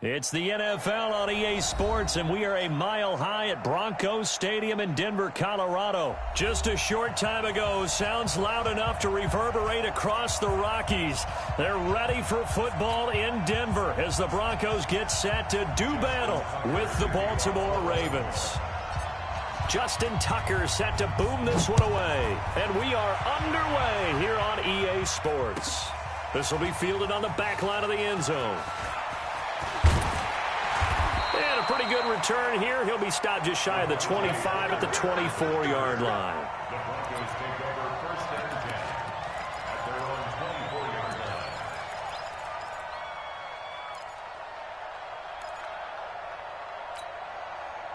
It's the NFL on EA Sports, and we are a mile high at Broncos Stadium in Denver, Colorado. Just a short time ago, sounds loud enough to reverberate across the Rockies. They're ready for football in Denver as the Broncos get set to do battle with the Baltimore Ravens. Justin Tucker set to boom this one away, and we are underway here on EA Sports. This will be fielded on the back line of the end zone. And a pretty good return here. He'll be stopped just shy of the 25 at the 24-yard line. The Broncos take over first and 10 at their own 24-yard line.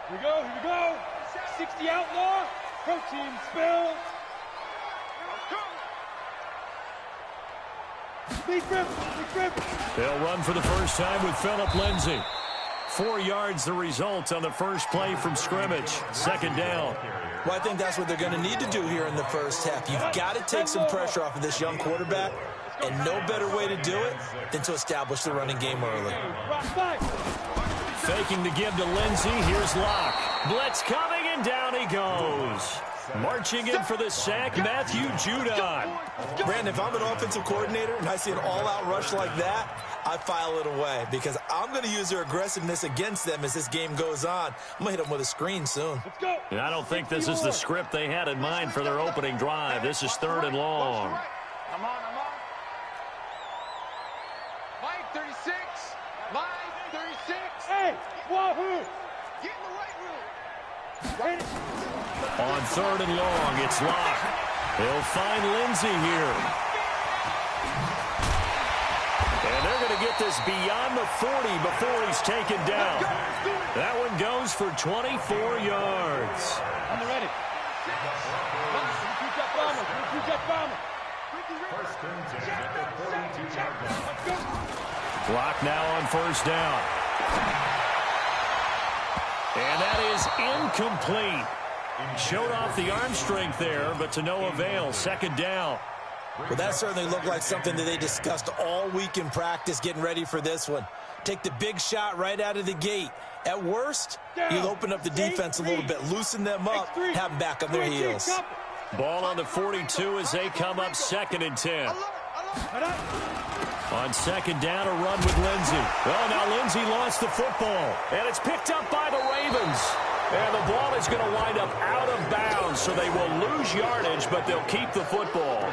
Here we go. 60 outlaw. Protein spill. Big rip. They'll run for the first time with Phillip Lindsay. 4 yards the result on the first play from scrimmage. Second down. Well, I think that's what they're going to need to do here in the first half. You've got to take some pressure off of this young quarterback, and no better way to do it than to establish the running game early. Faking the give to Lindsay. Here's Locke. Blitz coming, and down he goes. Marching in for the sack, Matthew Judon. Brandon, if I'm an offensive coordinator and I see an all-out rush like that, I file it away because I'm going to use their aggressiveness against them as this game goes on. I'm going to hit them with a screen soon. And I don't think this is the script they had in mind for their opening drive. This is 3rd and long. I'm on. Line 36. Hey, wahoo! Get in the right room. On 3rd and long, it's Locke. They'll find Lindsay here. And they're going to get this beyond the 40 before he's taken down. That one goes for 24 yards. I'm ready. Repeat that bomber. First and 10 at the 42-yard line. Clock now on first down. And that is incomplete. Showed off the arm strength there, but to no avail. Second down. Well, that certainly looked like something that they discussed all week in practice getting ready for this one. Take the big shot right out of the gate. At worst, you'll open up the defense a little bit, loosen them up, have them back on their heels. Ball on the 42 as they come up 2nd and 10. On second down, a run with Lindsay. Well, now Lindsay lost the football, and it's picked up by the Ravens. And the ball is going to wind up out of bounds, so they will lose yardage, but they'll keep the football.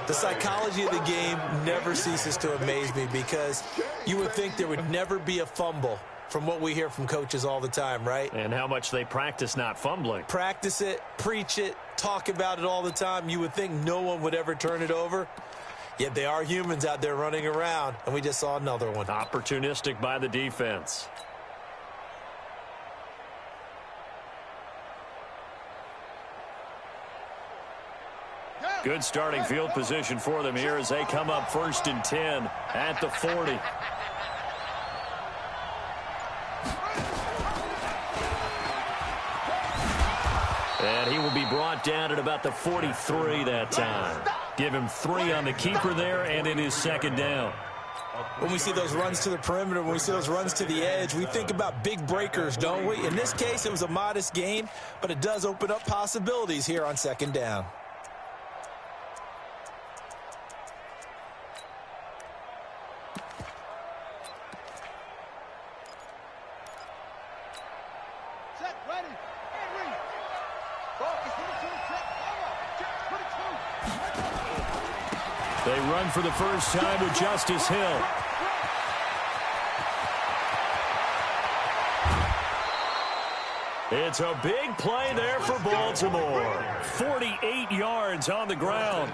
The psychology of the game never ceases to amaze me because you would think there would never be a fumble from what we hear from coaches all the time, right? And how much they practice not fumbling. Practice it, preach it, talk about it all the time. You would think no one would ever turn it over. Yet they are humans out there running around, and we just saw another one. Opportunistic by the defense. Good starting field position for them here as they come up 1st and 10 at the 40. And he will be brought down at about the 43 that time. Give him 3 on the keeper there, and it is 2nd down. When we see those runs to the perimeter, when we see those runs to the edge, we think about big breakers, don't we? In this case, it was a modest gain, but it does open up possibilities here on 2nd down. They run for the first time with Justice Hill. It's a big play there for Baltimore. 48 yards on the ground.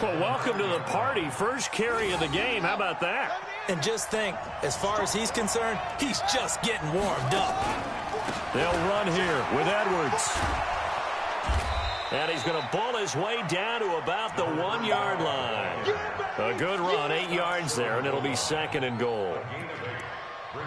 Well, welcome to the party. First carry of the game. How about that? And just think, as far as he's concerned, he's just getting warmed up. They'll run here with Edwards. And he's going to bull his way down to about the 1-yard line. A good run, 8 yards there, and it'll be 2nd and goal.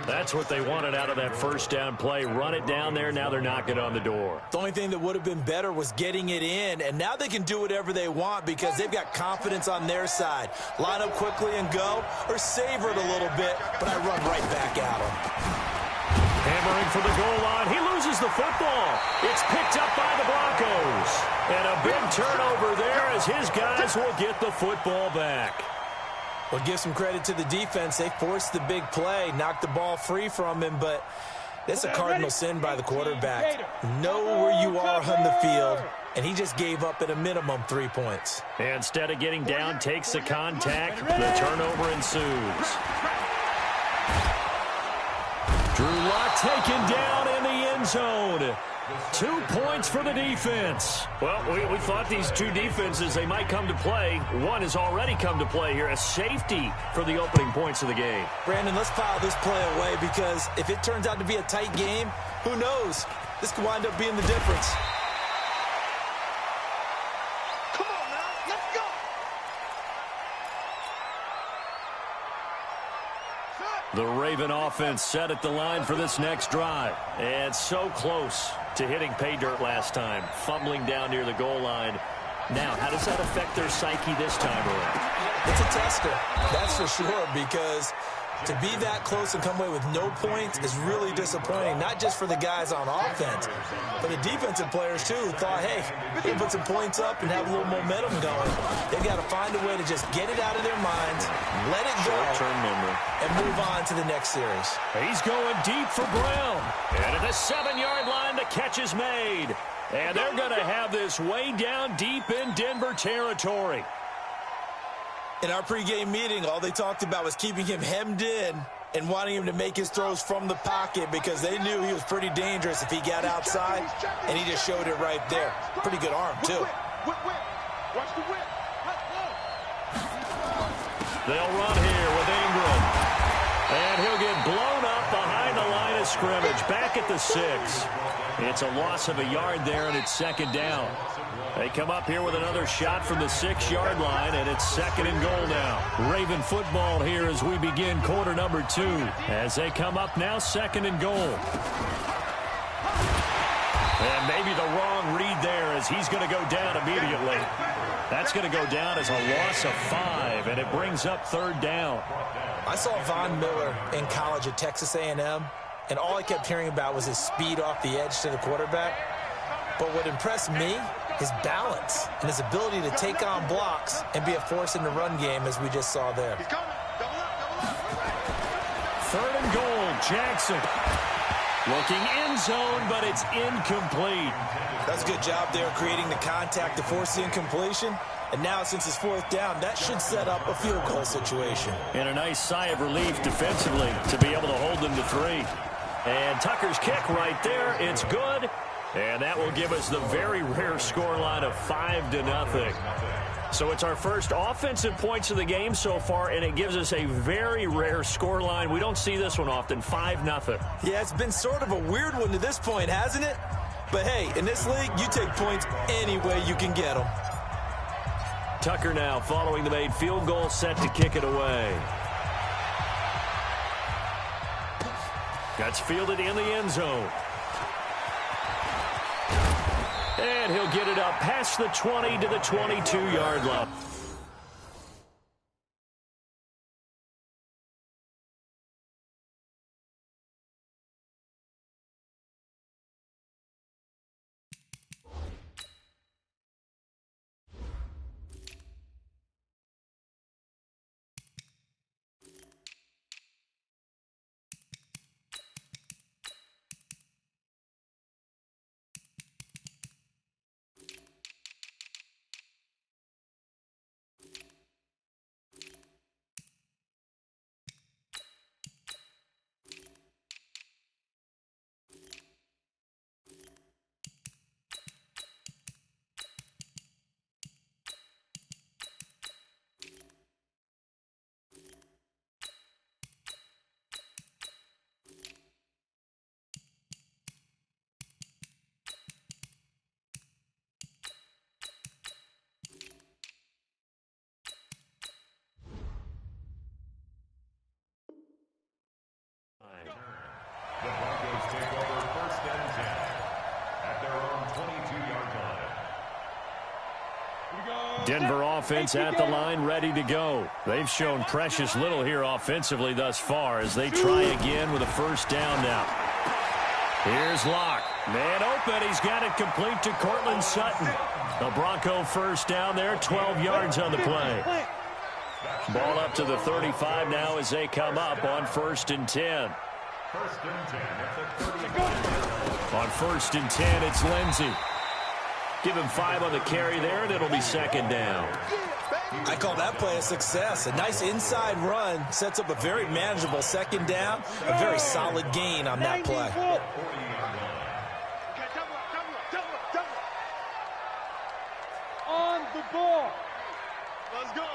That's what they wanted out of that first down play. Run it down there. Now they're knocking on the door. The only thing that would have been better was getting it in, and now they can do whatever they want because they've got confidence on their side. Line up quickly and go, or savor it a little bit, but I run right back at them. Hammering for the goal line. He loses the football. It's picked up by the Broncos. And a big turnover there as his guys will get the football back. Well, give some credit to the defense. They forced the big play, knocked the ball free from him, but that's a cardinal sin by the quarterback. Know where you are on the field, and he just gave up at a minimum 3 points. And instead of getting down, takes the contact. The turnover ensues. Drew Lock taken down in the end zone. 2 points for the defense. Well, we thought these two defenses, they might come to play. One has already come to play here. A safety for the opening points of the game. Brandon, let's file this play away because if it turns out to be a tight game, who knows? This could wind up being the difference. Come on, man. Let's go. The Raven offense set at the line for this next drive. And so close to hitting pay dirt last time. Fumbling down near the goal line. Now, how does that affect their psyche this time around? It's a tester, that's for sure, because to be that close and come away with no points is really disappointing, not just for the guys on offense, but the defensive players, too, who thought, hey, we can put some points up and have a little momentum going. They've got to find a way to just get it out of their minds, let it go, Short-term memory, and move on to the next series. He's going deep for Brown. And at the 7-yard line, the catch is made. And they're going to have this way down deep in Denver territory. In our pregame meeting, all they talked about was keeping him hemmed in and wanting him to make his throws from the pocket because they knew he was pretty dangerous if he got outside, and he just showed it right there. Pretty good arm, too. Watch the whip. They'll run here with Ingram. And he'll get blown up behind the line of scrimmage. Back at the 6. It's a loss of a yard there, and it's second down. They come up here with another shot from the 6-yard line, and it's second and goal now. Raven football here as we begin quarter number 2. As they come up now, second and goal. And maybe the wrong read there as he's going to go down immediately. That's going to go down as a loss of 5, and it brings up third down. I saw Von Miller in college at Texas A&M, and all I kept hearing about was his speed off the edge to the quarterback. But what impressed me, his balance and his ability to take on blocks and be a force in the run game, as we just saw there. Third and goal, Jackson. Looking end zone, but it's incomplete. That's a good job there creating the contact to force the incompletion. And now, since it's fourth down, that should set up a field goal situation. And a nice sigh of relief defensively to be able to hold them to 3. And Tucker's kick right there. It's good. And that will give us the very rare scoreline of 5-0. So it's our first offensive points of the game so far, and it gives us a very rare scoreline. We don't see this one often, 5-0. Yeah, it's been sort of a weird one to this point, hasn't it? But hey, in this league, you take points any way you can get them. Tucker now following the made field goal, set to kick it away. That's fielded in the end zone. And he'll get it up past the 20 to the 22-yard line. Denver offense at the line, ready to go. They've shown precious little here offensively thus far as they try again with a first down now. Here's Locke. Man open. He's got it complete to Cortland Sutton. The Bronco first down there, 12 yards on the play. Ball up to the 35 now as they come up on 1st and 10. On 1st and 10, it's Lindsey. Give him 5 on the carry there, and it'll be 2nd down. I call that play a success. A nice inside run sets up a very manageable 2nd down. A very solid gain on that play. On the ball. Let's go.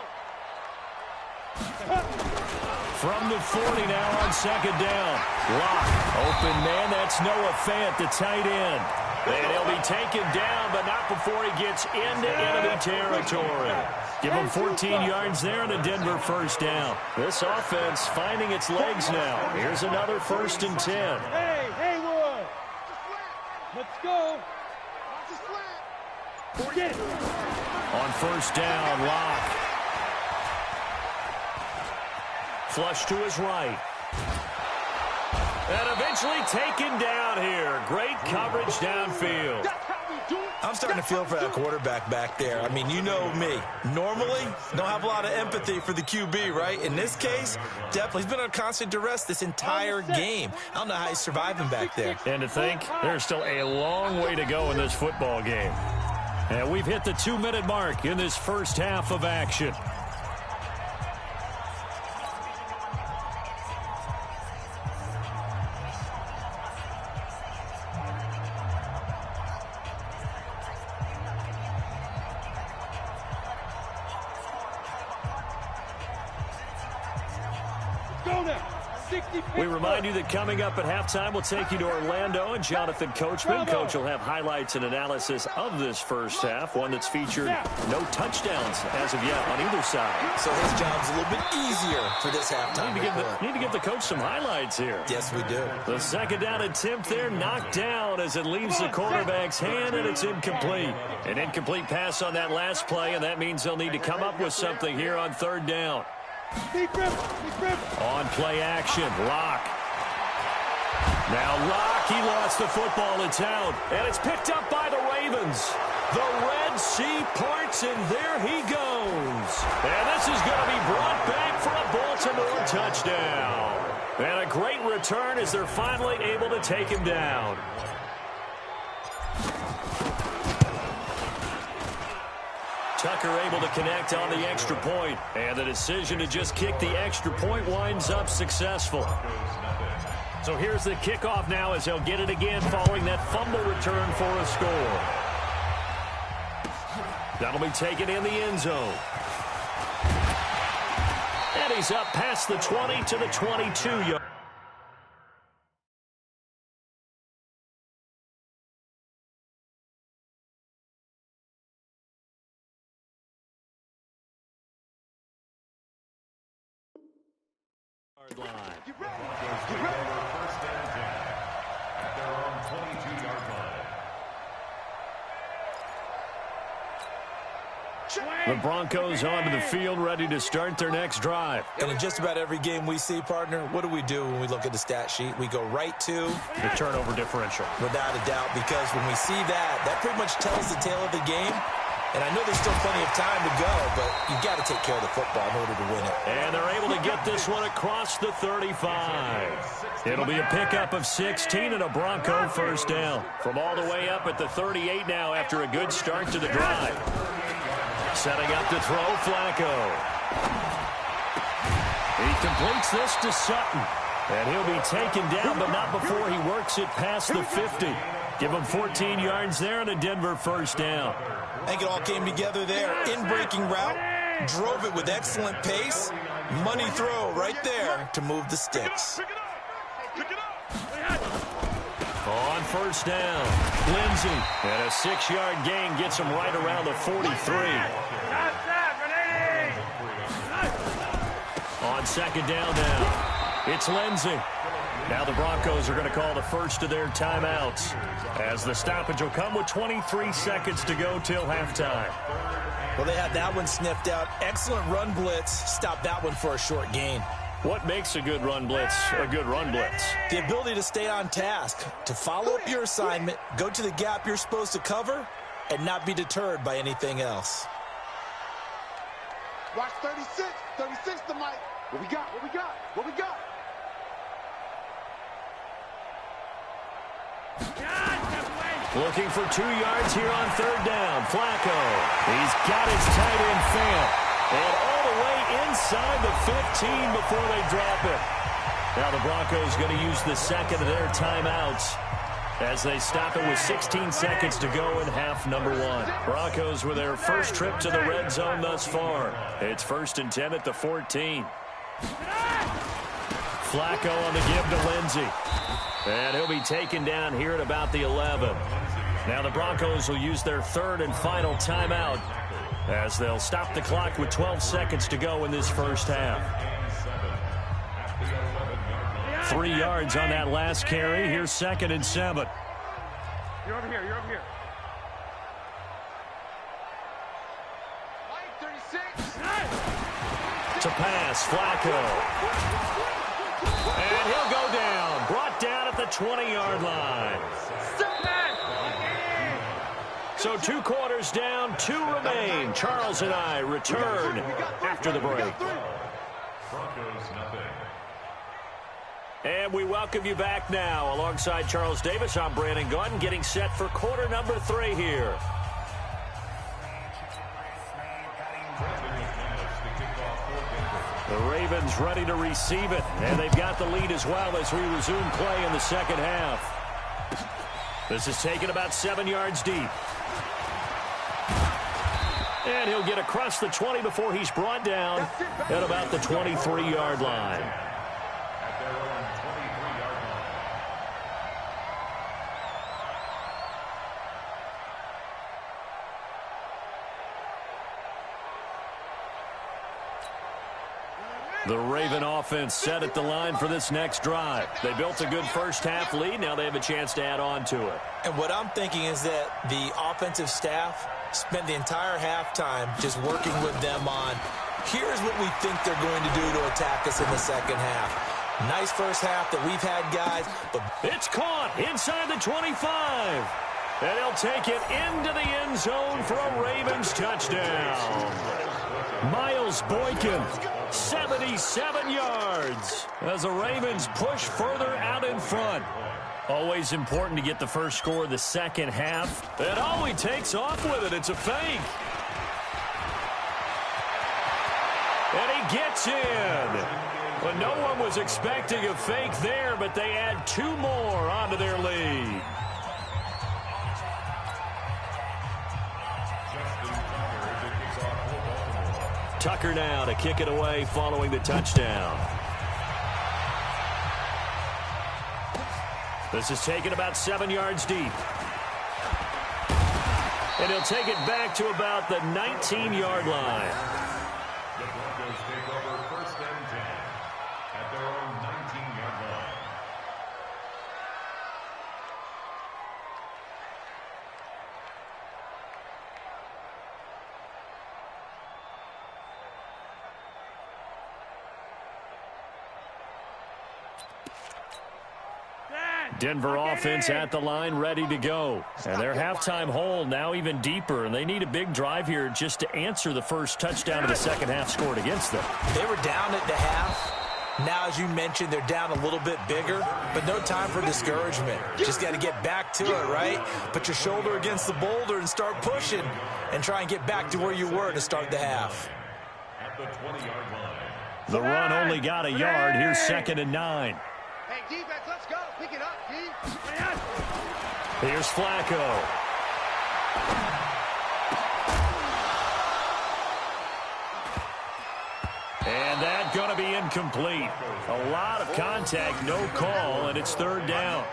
From the 40 now on 2nd down. Locke, open man, that's Noah Fant, the tight end. And he'll be taken down, but not before he gets into enemy territory. Give him 14 yards there and a Denver first down. This offense finding its legs now. Here's another 1st and 10. Hey, Haywood. Let's go. Get it. On 1st down, Locke. Flush to his right. And eventually taken down here. Great coverage downfield. I'm starting to feel for that quarterback back there. I mean, you know me. Normally, don't have a lot of empathy for the QB, right? In this case, definitely. He's been on constant duress this entire game. I don't know how he's surviving back there. And to think, there's still a long way to go in this football game. And we've hit the 2-minute mark in this first half of action. We remind you that coming up at halftime, we'll take you to Orlando and Jonathan Coachman. Coach will have highlights and analysis of this first half, one that's featured no touchdowns as of yet on either side. So his job's a little bit easier for this halftime. Need to give the coach some highlights here. Yes, we do. The 2nd down attempt there knocked down as it leaves the quarterback's hand, and it's incomplete. An incomplete pass on that last play, and that means they'll need to come up with something here on 3rd down. On play action, Locke. Now Locke, he lost the football. It's out, and it's picked up by the Ravens. The Red Sea parts, and there he goes. And this is going to be brought back for a Baltimore touchdown. And a great return as they're finally able to take him down. Tucker able to connect on the extra point, and the decision to just kick the extra point winds up successful. So here's the kickoff now as he'll get it again following that fumble return for a score. That'll be taken in the end zone. And he's up past the 20 to the 22-yard. Line. Get ready. First and 10 at their own 22-yard line. The Broncos onto the field, ready to start their next drive. And in just about every game we see, partner, what do we do when we look at the stat sheet? We go right to the turnover differential. Without a doubt, because when we see that, that pretty much tells the tale of the game. And I know there's still plenty of time to go, but you've got to take care of the football in order to win it. And they're able to get this one across the 35. It'll be a pickup of 16 and a Bronco first down. From all the way up at the 38 now after a good start to the drive. Setting up to throw, Flacco. He completes this to Sutton. And he'll be taken down, but not before he works it past the 50. Give him 14 yards there and a Denver first down. I think it all came together there. In-breaking route, drove it with excellent pace. Money throw right there to move the sticks. On first down, Lindsey. And a 6-yard gain gets him right around the 43. On 2nd down now, it's Lindsey. Now the Broncos are going to call the first of their timeouts, as the stoppage will come with 23 seconds to go till halftime. Well, they had that one sniffed out. Excellent run blitz. Stop that one for a short gain. What makes a good run blitz a good run blitz? The ability to stay on task, to follow up your assignment, go to the gap you're supposed to cover, and not be deterred by anything else. Watch 36. 36 to Mike. What we got? What we got? What we got? Looking for 2 yards here on third down. Flacco. He's got his tight end fan. And all the way inside the 15 before they drop it. Now the Broncos going to use the second of their timeouts as they stop it with 16 seconds to go in half number 1. Broncos with their first trip to the red zone thus far. It's 1st and 10 at the 14. Flacco on the give to Lindsey. And he'll be taken down here at about the 11. Now the Broncos will use their third and final timeout as they'll stop the clock with 12 seconds to go in this first half. 3 yards on that last carry. Here's 2nd and 7. You're over here. You're over here. Mike, 36. To pass, Flacco. And he'll go down. Brought down at the 20-yard line. So 2 quarters down, 2 remain. Charles and I return after the break. And we welcome you back now. Alongside Charles Davis, I'm Brandon Gaudin, getting set for quarter number 3 here. The Ravens ready to receive it, and they've got the lead as well as we resume play in the second half. This is taken about 7 yards deep. And he'll get across the 20 before he's brought down at about the 23-yard line. The Raven offense set at the line for this next drive. They built a good first half lead. Now they have a chance to add on to it. And what I'm thinking is that the offensive staff spent the entire halftime just working with them on, here's what we think they're going to do to attack us in the second half. Nice first half that we've had, guys. But it's caught inside the 25. And he'll take it into the end zone for a Ravens touchdown. Miles Boykin, 77 yards as the Ravens push further out in front. Always important to get the first score of the second half. And oh, he takes off with it. It's a fake. And he gets in. But no one was expecting a fake there, but they add 2 more onto their lead. Tucker now to kick it away following the touchdown. This is taken about 7 yards deep. And he'll take it back to about the 19-yard line. The Broncos take over 1st and 10 at their own 19-yard line. Denver offense at the line, ready to go. And their halftime hole now even deeper, and they need a big drive here just to answer the first touchdown of the second half scored against them. they were down at the half. Now, as you mentioned, they're down a little bit bigger, but no time for discouragement. Just got to get back to it, right? Put your shoulder against the boulder and start pushing and try and get back to where you were to start the half. At the 20-yard line. The run only got a yard. Here's 2nd and 9. Hey, defense, let's go. Pick it up, D. Here's Flacco. And that's going to be incomplete. A lot of contact, no call, and it's 3rd down.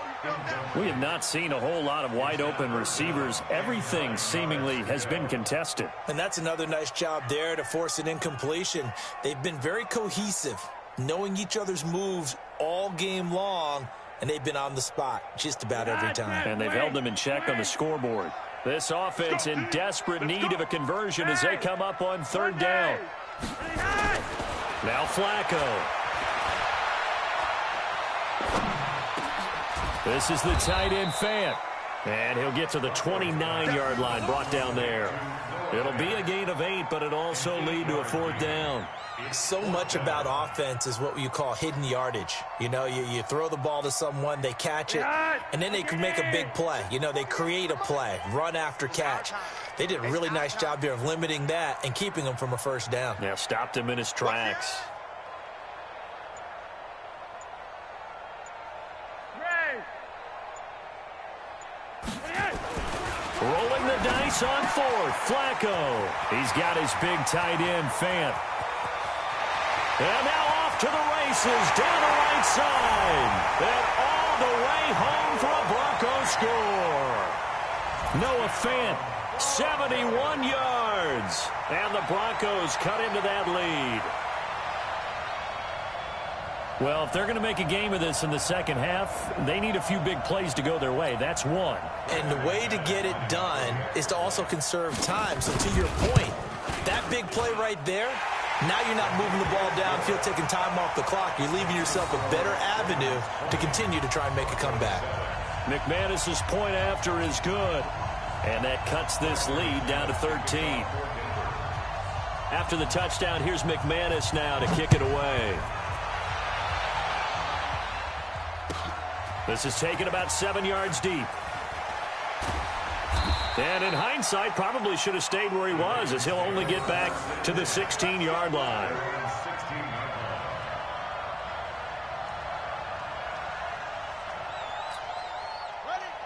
We have not seen a whole lot of wide-open receivers. Everything seemingly has been contested. And that's another nice job there to force an incompletion. They've been very cohesive, knowing each other's moves all game long, and they've been on the spot just about every time. And they've held them in check on the scoreboard. This offense in desperate need of a conversion as they come up on third down. Now Flacco. This is the tight end Fant. And he'll get to the 29-yard line, brought down there. It'll be a gain of 8, but it'll also lead to a fourth down. So much about offense is what you call hidden yardage. You know, you throw the ball to someone, they catch it, and then they can make a big play. You know, they create a play, run after catch. They did a really nice job there of limiting that and keeping him from a first down. Yeah, stopped him in his tracks. Rolling the dice on fourth, Flacco. He's got his big tight end, Fant. And now off to the races, down the right side. And all the way home for a Broncos score. Noah Fant, 71 yards. And the Broncos cut into that lead. Well, if they're going to make a game of this in the second half, they need a few big plays to go their way. That's one. And the way to get it done is to also conserve time. So to your point, that big play right there, now you're not moving the ball downfield, taking time off the clock. You're leaving yourself a better avenue to continue to try and make a comeback. McManus's point after is good. And that cuts this lead down to 13. After the touchdown, here's McManus now to kick it away. This is taken about 7 yards deep. And in hindsight, probably should have stayed where he was, as he'll only get back to the 16-yard line.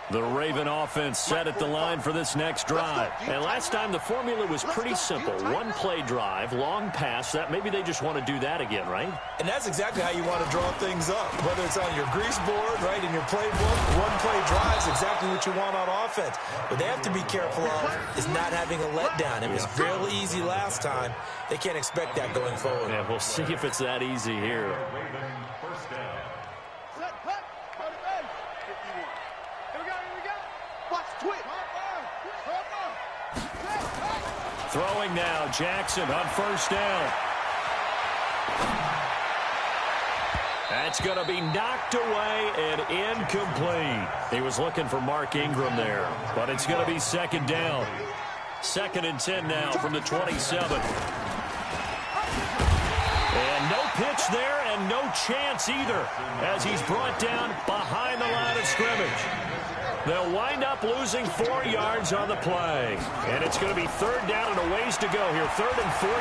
The Raven offense set at the line for this next drive. And last time the formula was pretty simple. One play drive, long pass. That maybe they just want to do that again, right? And that's exactly how you want to draw things up. Whether it's on your grease board, right, in your playbook, one play drive is exactly what you want on offense. What they have to be careful of is not having a letdown. It was real easy last time. They can't expect that going forward. Yeah, we'll see if it's that easy here. Throwing now, Jackson on first down. That's going to be knocked away and incomplete. He was looking for Mark Ingram there, but it's going to be second down. 2nd and 10 now from the 27. And no pitch there and no chance either as he's brought down behind the line of scrimmage. They'll wind up losing 4 yards on the play. And it's going to be third down and a ways to go here. 3rd and 14.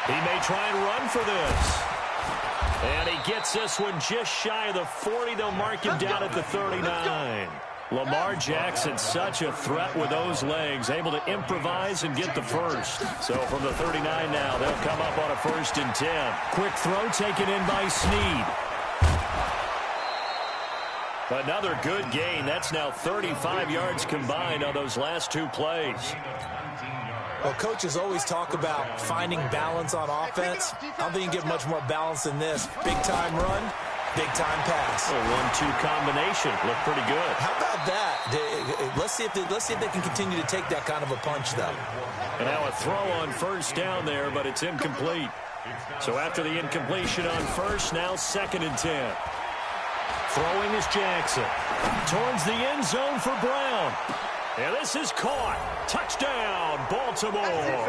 He may try and run for this. And he gets this one just shy of the 40. They'll mark him down at the 39. Lamar Jackson, such a threat with those legs, able to improvise and get the first. So from the 39 now, they'll come up on a 1st and 10. Quick throw taken in by Snead. Another good gain. That's now 35 yards combined on those last 2 plays. Well, coaches always talk about finding balance on offense. I don't think you can get much more balance than this. Big-time run, big-time pass. A 1-2 combination. Looked pretty good. How about that? Let's see if they can continue to take that kind of a punch, though. And now a throw on first down there, but it's incomplete. So after the incompletion on first, now 2nd and 10. Throwing is Jackson. Towards the end zone for Brown. And this is caught. Touchdown, Baltimore.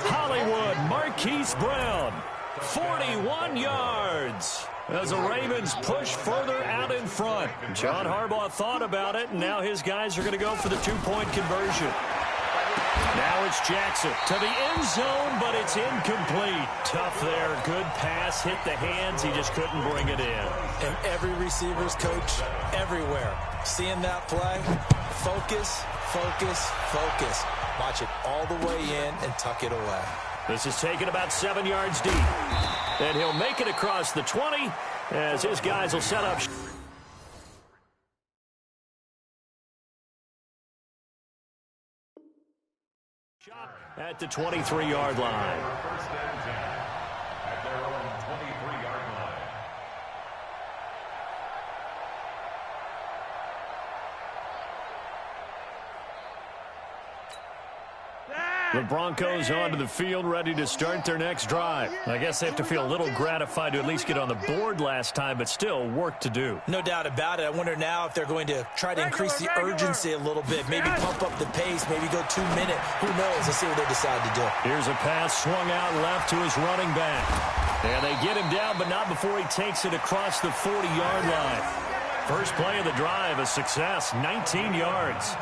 Hollywood Marquise Brown. 41 yards. As the Ravens push further out in front. John Harbaugh thought about it, and now his guys are going to go for the 2-point conversion. Now it's Jackson to the end zone, but it's incomplete. Tough there. Good pass. Hit the hands. He just couldn't bring it in. And every receiver's coach everywhere. Seeing that play, focus, focus, focus. Watch it all the way in and tuck it away. This is taken about 7 yards deep. And he'll make it across the 20 as his guys will set up. At the 23-yard line. The Broncos onto the field, ready to start their next drive. I guess they have to feel a little gratified to at least get on the board last time, but still work to do. No doubt about it. I wonder now if they're going to try to increase the urgency a little bit, maybe pump up the pace, maybe go 2 minute. Who knows? Let's see what they decide to do. Here's a pass swung out left to his running back. And they get him down, but not before he takes it across the 40-yard line. First play of the drive, a success, 19 yards.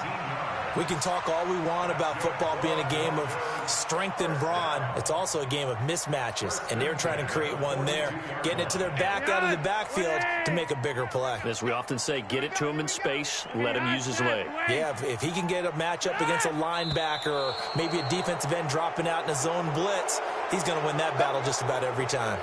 We can talk all we want about football being a game of strength and brawn. It's also a game of mismatches, and they're trying to create one there, getting it to their back out of the backfield to make a bigger play. As we often say, get it to him in space, let him use his leg. Yeah, if he can get a matchup against a linebacker or maybe a defensive end dropping out in a zone blitz, he's going to win that battle just about every time.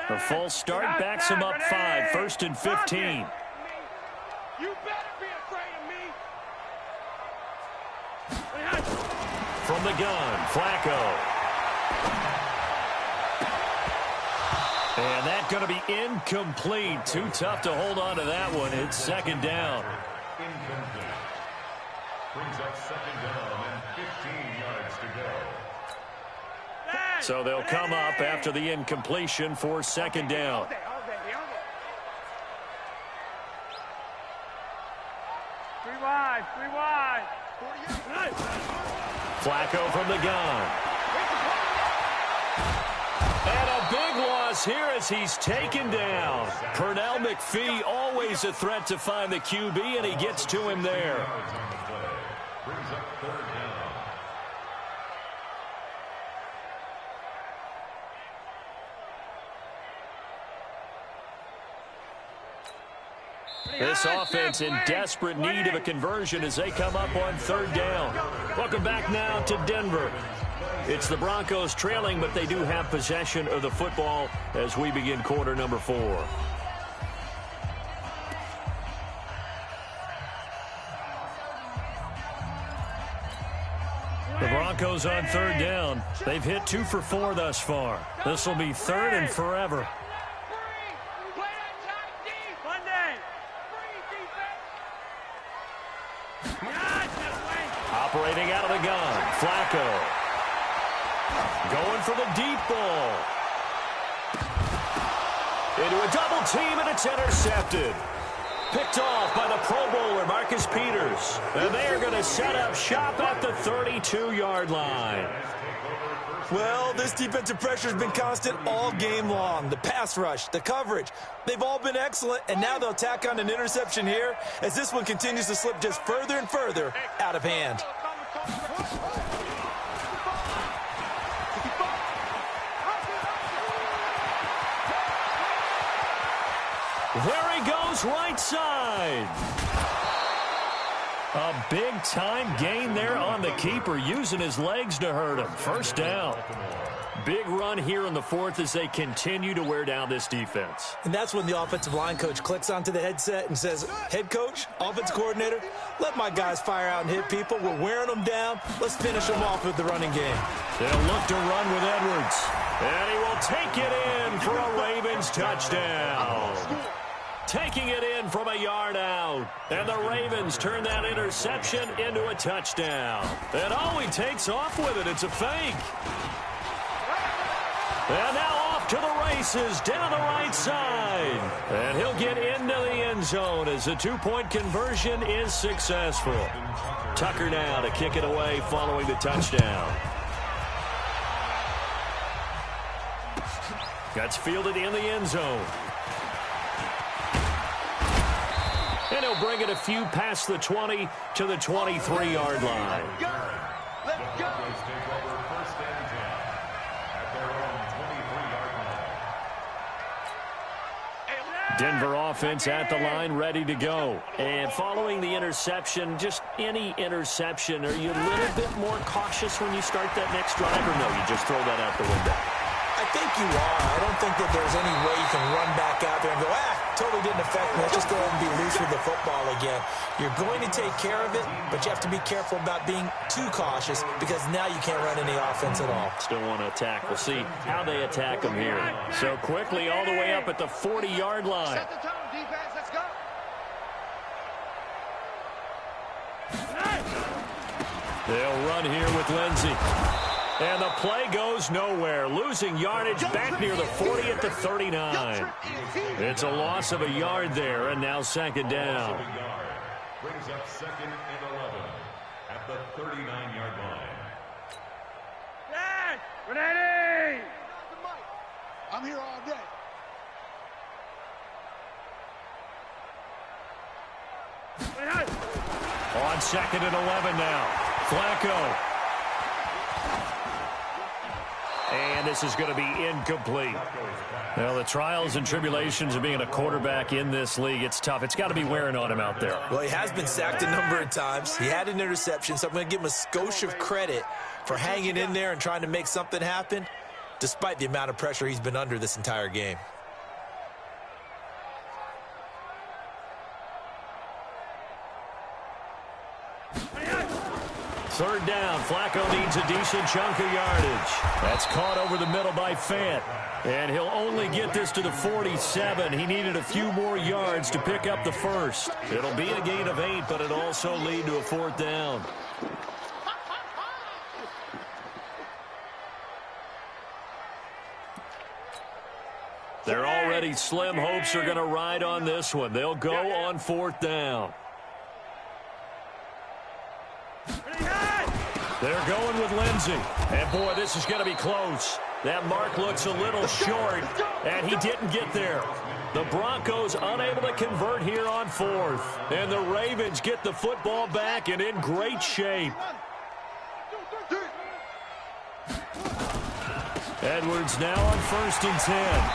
The full start backs him up 5, 1st and 15. You better be afraid of me. From the gun, Flacco. And that's going to be incomplete. Too tough to hold on to that one. It's second down. Incomplete. Brings up second down and 15 yards to go. So they'll come up after the incompletion for second down. Three wide. Flacco from the gun. And a big loss here as he's taken down. Pernell McPhee, always a threat to find the QB, and he gets to him there. Brings up third down. This offense in desperate need of a conversion as they come up on third down. Welcome back now to Denver. It's the Broncos trailing, but they do have possession of the football as we begin quarter number 4. The Broncos on third down. They've hit 2 for 4 thus far. This will be third and forever. Operating out of the gun, Flacco. Going for the deep ball. Into a double team, and it's intercepted. Picked off by the Pro Bowler, Marcus Peters. And they are going to set up shop at the 32-yard line. Well, this defensive pressure has been constant all game long. The pass rush, the coverage, they've all been excellent, and now they'll tack on an interception here as this one continues to slip just further and further out of hand. There he goes, right side. A big-time gain there on the keeper, using his legs to hurt him. First down. Big run here in the fourth as they continue to wear down this defense. And that's when the offensive line coach clicks onto the headset and says, head coach, offense coordinator, let my guys fire out and hit people. We're wearing them down. Let's finish them off with the running game. They'll look to run with Edwards. And he will take it in for a Ravens touchdown. Taking it in from a yard out. And the Ravens turn that interception into a touchdown. And oh, he takes off with it. It's a fake. And now off to the races down the right side. And he'll get into the end zone as the two-point conversion is successful. Tucker now to kick it away following the touchdown. That's fielded in the end zone. And he'll bring it a few past the 20 to the 23-yard line. Let's go. Take over first and 10 at their own 23-yard line. Denver offense at the line, ready to go. And following the interception, just any interception, are you a little bit more cautious when you start that next drive, or no, you just throw that out the window? I think you are. I don't think that there's any way you can run back out there and go, totally didn't affect me. Let's just go ahead and be loose with the football again. You're going to take care of it, but you have to be careful about being too cautious because now you can't run any offense at all. Still want to attack. We'll see how they attack them here. So quickly all the way up at the 40-yard line. Set the tone, defense. Let's go. They'll run here with Lindsey. And the play goes nowhere. Losing yardage back near the 40 at the 39. It's a loss of a yard there, and now second down. Brings up second and 11 at the 39-yard line. Ready! I'm here all day. On second and 11 now. Flacco. And this is going to be incomplete. Well, the trials and tribulations of being a quarterback in this league, it's tough. It's got to be wearing on him out there. Well, he has been sacked a number of times. He had an interception, so I'm going to give him a skosh of credit for hanging in there and trying to make something happen, despite the amount of pressure he's been under this entire game. Third down. Flacco needs a decent chunk of yardage. That's caught over the middle by Fant. And he'll only get this to the 47. He needed a few more yards to pick up the first. It'll be a gain of 8, but it'll also lead to a fourth down. Their already slim hopes are going to ride on this one. They'll go on fourth down. They're going with Lindsey. And, boy, this is going to be close. That mark looks a little short, and he didn't get there. The Broncos unable to convert here on fourth. And the Ravens get the football back and in great shape. Edwards now on first and 10.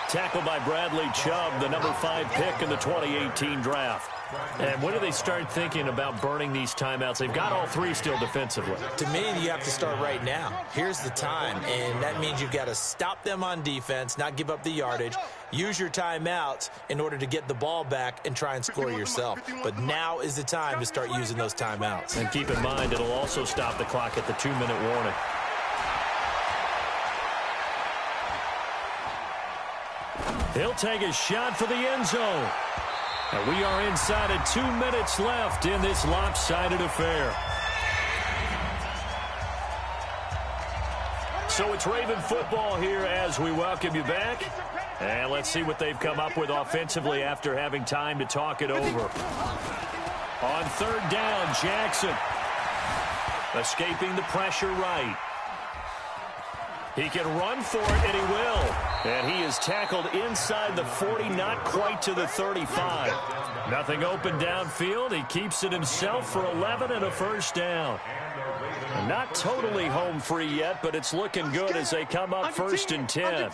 Tackled by Bradley Chubb, the number 5 pick in the 2018 draft. And when do they start thinking about burning these timeouts? They've got all 3 still defensively. To me, you have to start right now. Here's the time, and that means you've got to stop them on defense, not give up the yardage, use your timeouts in order to get the ball back and try and score yourself. But now is the time to start using those timeouts. And keep in mind, it'll also stop the clock at the 2-minute warning. He'll take a shot for the end zone. And we are inside of 2 minutes left in this lopsided affair. So it's Raven football here as we welcome you back. And let's see what they've come up with offensively after having time to talk it over. On third down, Jackson. Escaping the pressure right. He can run for it, and he will. And he is tackled inside the 40, not quite to the 35. Nothing open downfield. He keeps it himself for 11 and a first down. Not totally home free yet, but it's looking good as they come up first and 10.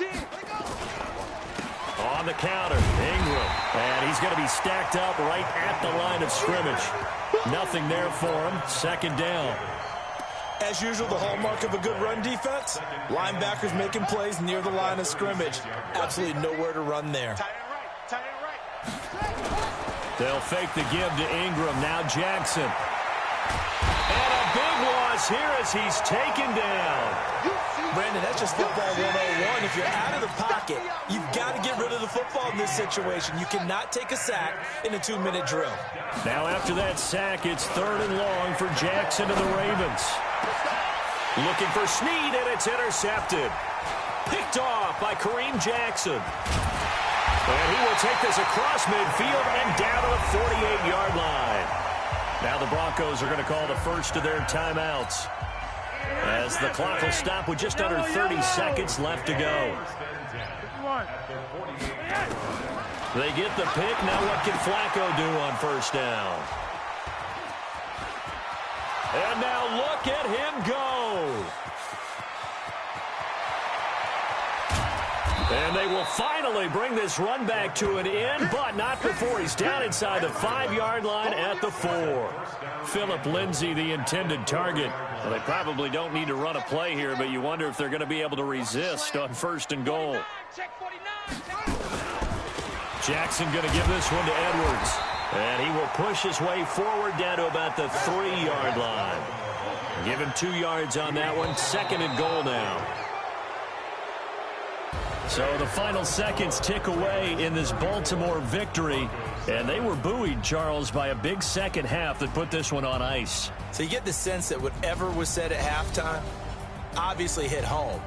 On the counter, Ingram. And he's going to be stacked up right at the line of scrimmage. Nothing there for him. Second down. As usual, the hallmark of a good run defense, linebackers making plays near the line of scrimmage. Absolutely nowhere to run there. They'll fake the give to Ingram. Now Jackson. And a big loss here as he's taken down. Brandon, that's just football 101. If you're out of the pocket, you've got to get rid of the football in this situation. You cannot take a sack in a 2-minute drill. Now after that sack, it's third and long for Jackson and the Ravens. Looking for Snead, and it's intercepted. Picked off by Kareem Jackson. And he will take this across midfield and down to the 48-yard line. Now the Broncos are going to call the first of their timeouts, as the clock will stop with just under 30 seconds left to go. They get the pick. Now what can Flacco do on first down? And now look at him go. And they will finally bring this run back to an end, but not before he's down inside the 5-yard line at the 4. Philip Lindsay, the intended target. Well, they probably don't need to run a play here, but you wonder if they're going to be able to resist on first and goal. Jackson going to give this one to Edwards. And he will push his way forward down to about the 3-yard line. Give him 2 yards on that one. 2nd and goal now. So the final seconds tick away in this Baltimore victory. And they were buoyed, Charles, by a big second half that put this one on ice. So you get the sense that whatever was said at halftime obviously hit home.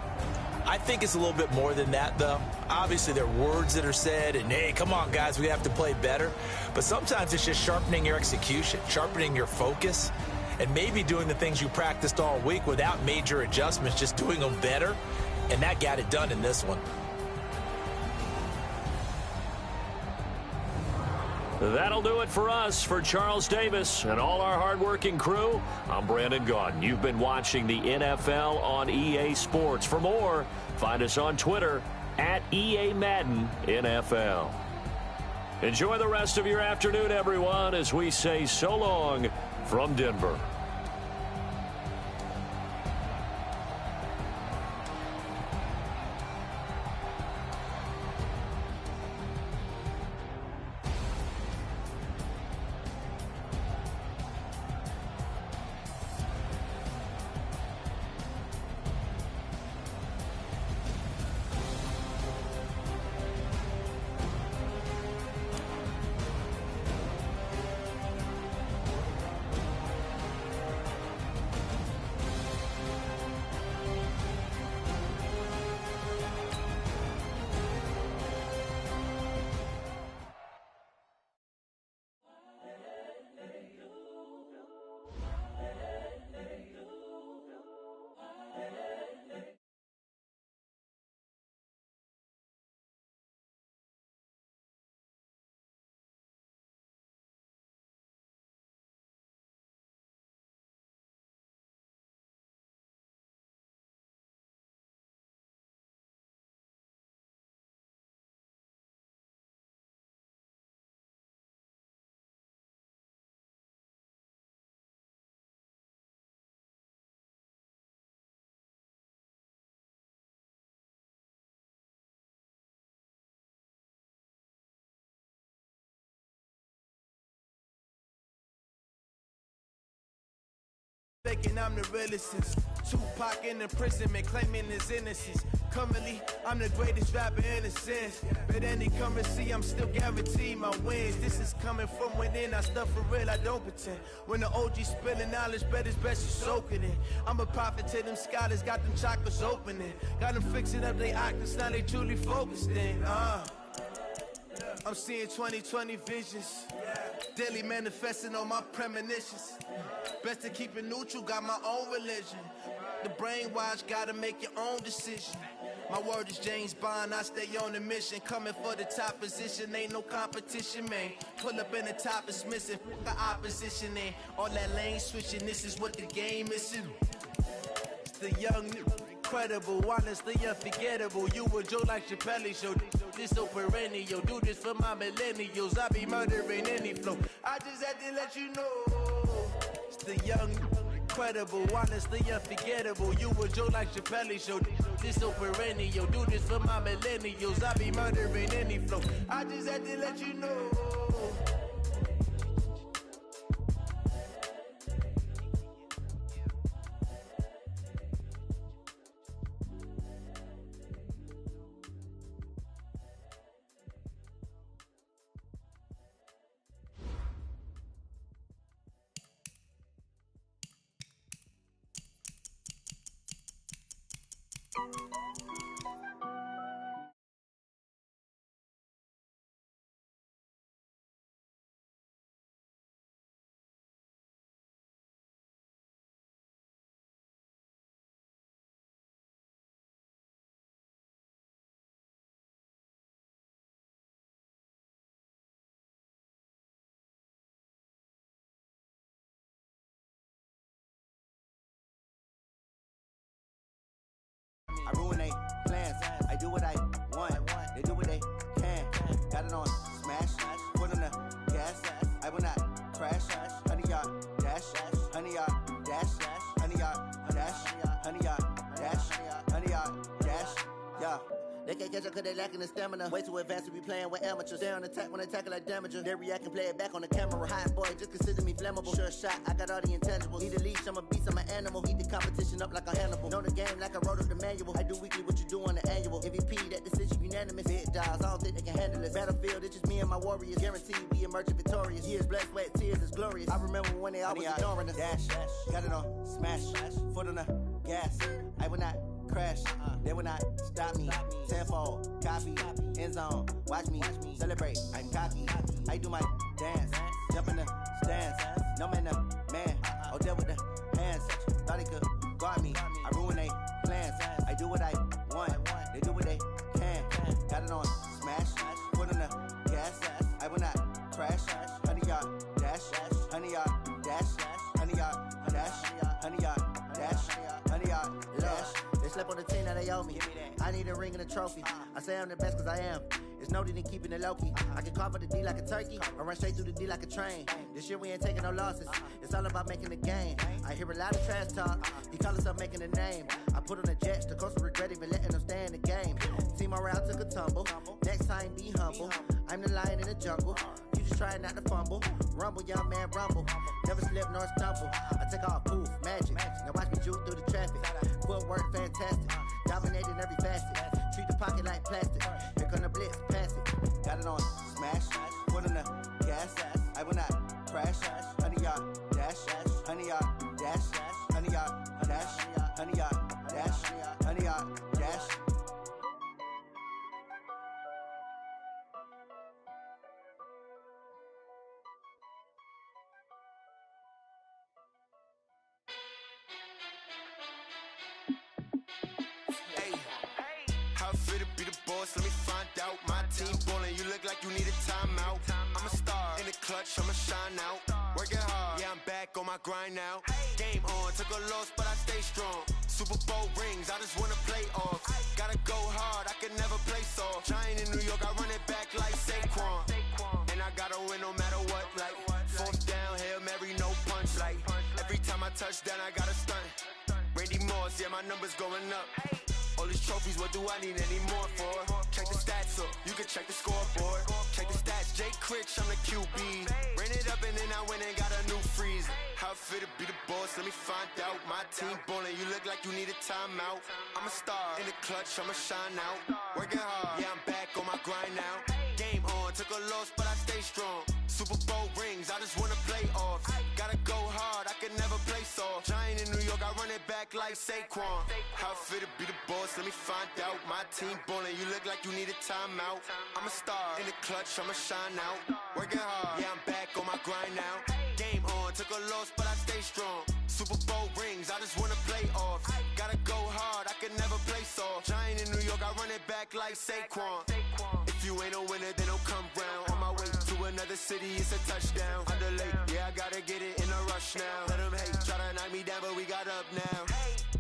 I think it's a little bit more than that, though. Obviously, there are words that are said, and, hey, come on, guys, we have to play better. But sometimes it's just sharpening your execution, sharpening your focus, and maybe doing the things you practiced all week without major adjustments, just doing them better. And that got it done in this one. That'll do it for us. For Charles Davis and all our hardworking crew, I'm Brandon Gaudin. You've been watching the NFL on EA Sports. For more, find us on Twitter at EA Madden NFL. Enjoy the rest of your afternoon, everyone, as we say so long from Denver. Thinking I'm the realest since Tupac in imprisonment, claiming his innocence. Currently, I'm the greatest rapper in a sense. But any currency, I'm still guaranteed my wins. This is coming from within, I stuff for real, I don't pretend. When the OG spilling knowledge, bet it's best you soak it in. I'm a prophet to them scholars, got them chakras opening. Got them fixing up they octaves, now they truly focused in. I'm seeing 2020 visions. Daily manifesting on my premonitions. Best to keep it neutral, got my own religion. The brainwash, gotta make your own decision. My word is James Bond, I stay on the mission. Coming for the top position, ain't no competition, man. Pull up in the top, it's missing, the opposition in. All that lane switching, this is what the game is. It's the young, incredible, honestly unforgettable. You a Joe like Chappelle show. This so perennial, do this for my millennials. I be murdering any flow. I just had to let you know. It's the young, incredible, honestly unforgettable. You a Joe like Chappelle show. This so perennial, do this for my millennials. I be murdering any flow. I just had to let you know. I ruin they plans. I do what I want. They do what they can. Got it on smash. Put on the gas. I will not crash. Honey yard dash. Honey yard dash. Honey yard dash. Honey yard dash. Honey yard dash. Yeah. They can't catch up cause they lacking the stamina. Way too advanced to be playing with amateurs. Stay on attack when attack like damager. They react and play it back on the camera. Hot boy, just consider me flammable. Sure shot, I got all the intangibles. Need a leash, I'm a beast, I'm an animal. Eat the competition up like a Hannibal. Know the game like I wrote up the manual. I do weekly what you do on the annual. MVP, that decision unanimous. Big dogs, I don't think they can handle it. Battlefield, it's just me and my warriors. Guaranteed we emerging victorious. Years, blood, sweat, tears is glorious. I remember when they always ignoring us. Dash, got it on, smash, foot on the gas. I will not crash, they will not stop me. Tenfold, copy, end zone, watch me celebrate. I'm cocky, I do my dance, jump in the stands. No man, man, oh deal with the hands. Thought he could guard me, I ruin they plans. I do what I want, they do what they can. Got it on, smash, foot on the gas. I will not crash, 100-yard dash, 100-yard dash, 100-yard dash, 100-yard dash, 100-yard dash. They slept on the team that they owe me. I need a ring and a trophy. I say I'm the best cause I am. It's noted in keeping it low-key. I can carve up the D like a turkey or run straight through the D like a train. This year we ain't taking no losses. It's all about making the game. I hear a lot of trash talk. He call himself making a name. I put on the Jets. The coach will regret even letting them stay in the game. Team morale took a tumble. Next time be humble. I'm the lion in the jungle. You just try not to fumble. Rumble, young man, rumble. Never slip nor stumble. I take off, poof, magic. Now watch me juke through the traffic. Footwork fantastic. Dominating every facet. Treat the pocket like plastic. Here come the blitz, pass it. Got it on, smash. Foot on the gas. I will not crash. 100-yard dash. 100-yard dash. 100-yard dash. 100-yard dash. 100-yard dash. How fit to be the boss? Let me find out. My team ballin', you look like you need a timeout. I'm a star in the clutch, I'ma shine out. Working hard, yeah, I'm back on my grind now. Game on, took a loss, but I stay strong. Super Bowl rings, I just wanna play off. Gotta go hard, I can never play soft. Giant in New York, I run it back like Saquon. And I gotta win no matter what, like fourth down, Hail Mary, no punch. Like every time I touch down, I gotta stunt. Randy Moss, yeah, my numbers going up. All these trophies, what do I need any more for? Check the stats up, you can check the scoreboard. Check the stats, Jay Critch, I'm the QB. Ran it up and then I went and got a new freeze. How fit to be the boss, let me find out. My team ballin', you look like you need a timeout. I'm a star in the clutch, I'ma shine out. Working hard, yeah, I'm back on my grind now. Game on, took a loss, but I stay strong. Super Bowl rings, I just wanna play off. Gotta go hard, I can never play soft. Giant in New York, I run it back like Saquon. How fit to be the boss, let me find out. My team ballin', you look like you need a timeout. I'm a star in the clutch, I'ma shine out. Working hard, yeah, I'm back on my grind now. Game on, took a loss, but I stay strong. Super Bowl rings, I just wanna play off. Gotta go hard, I can never play soft. Giant in New York, I run it back like Saquon. If you ain't a winner, then don't come round. On my way to another city, it's a touchdown. Underlay, yeah, I gotta get it in a rush now. Let them hate, try to knock me down, but we got up now.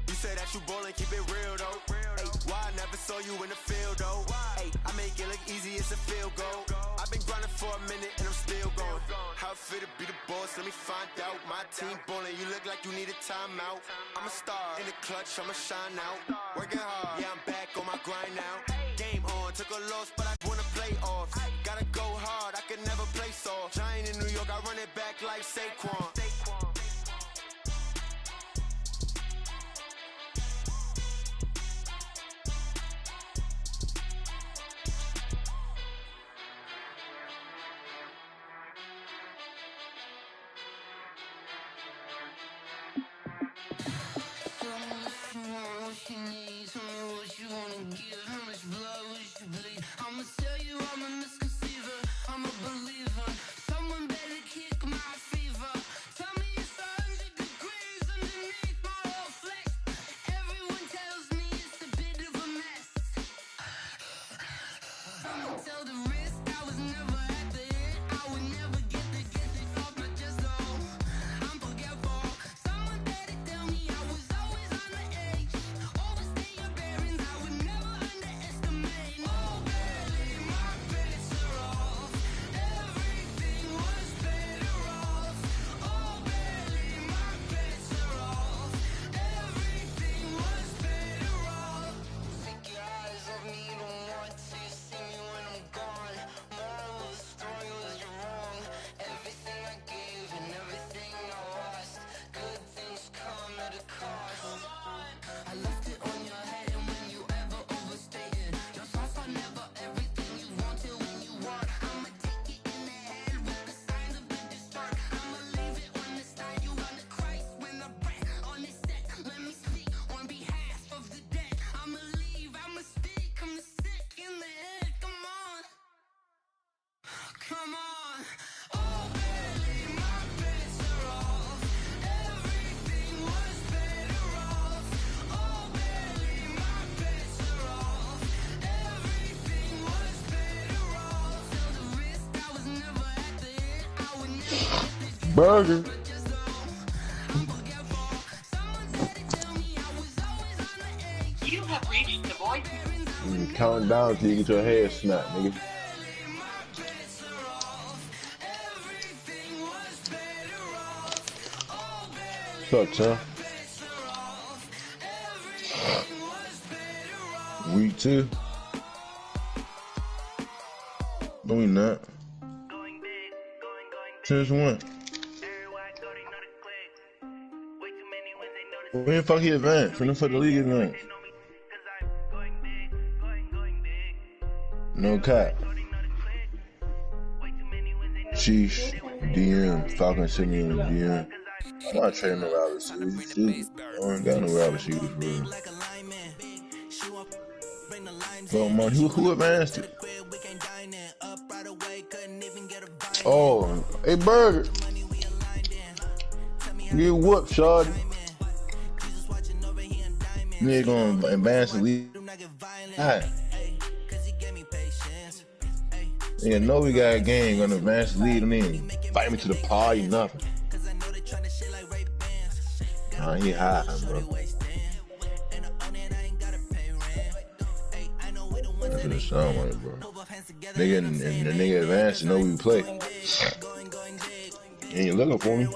You say that you ballin', keep it real though. Hey, why I never saw you in the field though? Hey, I make it look easy, it's a field goal. I've been grinding for a minute and I'm still going. How fit to be the boss, let me find out. My team ballin', you look like you need a timeout. I'm a star in the clutch, I'ma shine out. Working hard, yeah, I'm back on my grind now. Game on, took a loss, but I wanna play off. Gotta go hard, I can never play soft. Giant in New York, I run it back like Saquon. I'ma tell you I'm a misconceiver, I'm a believer. Someone better kick my fever. Burger. You have reached the voice. Count down till you get your head snapped, nigga. What's up, Chuck? Week 2. No, we not. Since when? When the fuck he advanced? When the fuck the league advanced? No cap. Sheesh. DM. Falcon sent me in the DM. I'm not trading no Robert Shoes. I ain't got no Robert Shoes, bro. Bro, man, who advanced it? Oh, hey, Burger. Get whooped, shawty. Nigga gonna advance the league. Alright. Nigga know we got a game, gonna advance the lead and then fight me to the party, nothing. Nah, he high, bro. That's what it sound like, bro. Nigga and the nigga advance, you know we play. You ain't looking for me.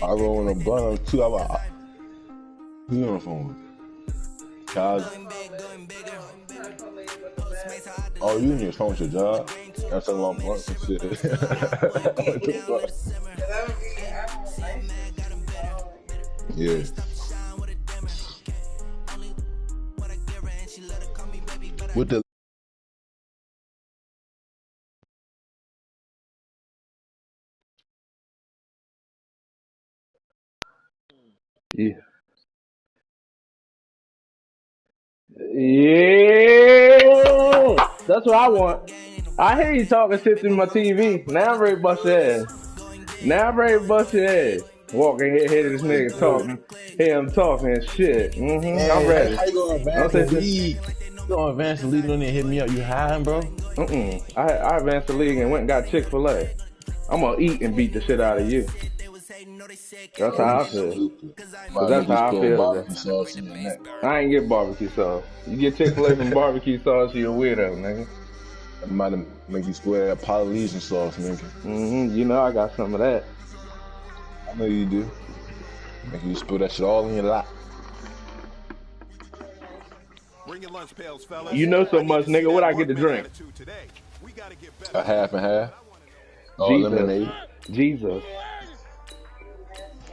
I roll on a blunt too. Who you on the phone with? Kaz. Oh, you in your phone with your job? That's a long blunt and shit. Yeah. With the Yeah. Yeah. That's what I want. I hear you talking shit through my TV. Now I'm ready to bust your ass. Now I'm ready to bust your ass. Walking here, hear this nigga talking. Hear him talking and shit. I'm ready. How you gonna advance the league? You gonna advance the league and then hit me up? You hiding, bro? I advanced the league and went and got Chick-fil-A. I'm gonna eat and beat the shit out of you. That's how I feel. That's how I feel. I ain't get barbecue sauce. You get Chick-fil-A from barbecue sauce, you a weirdo, nigga. I might make you swear that Polynesian sauce, nigga. You know I got some of that. I know you do. Make you spill that shit all in your lap. You know so much, nigga. What I get to drink? A half and half. Oh, lemonade. Jesus.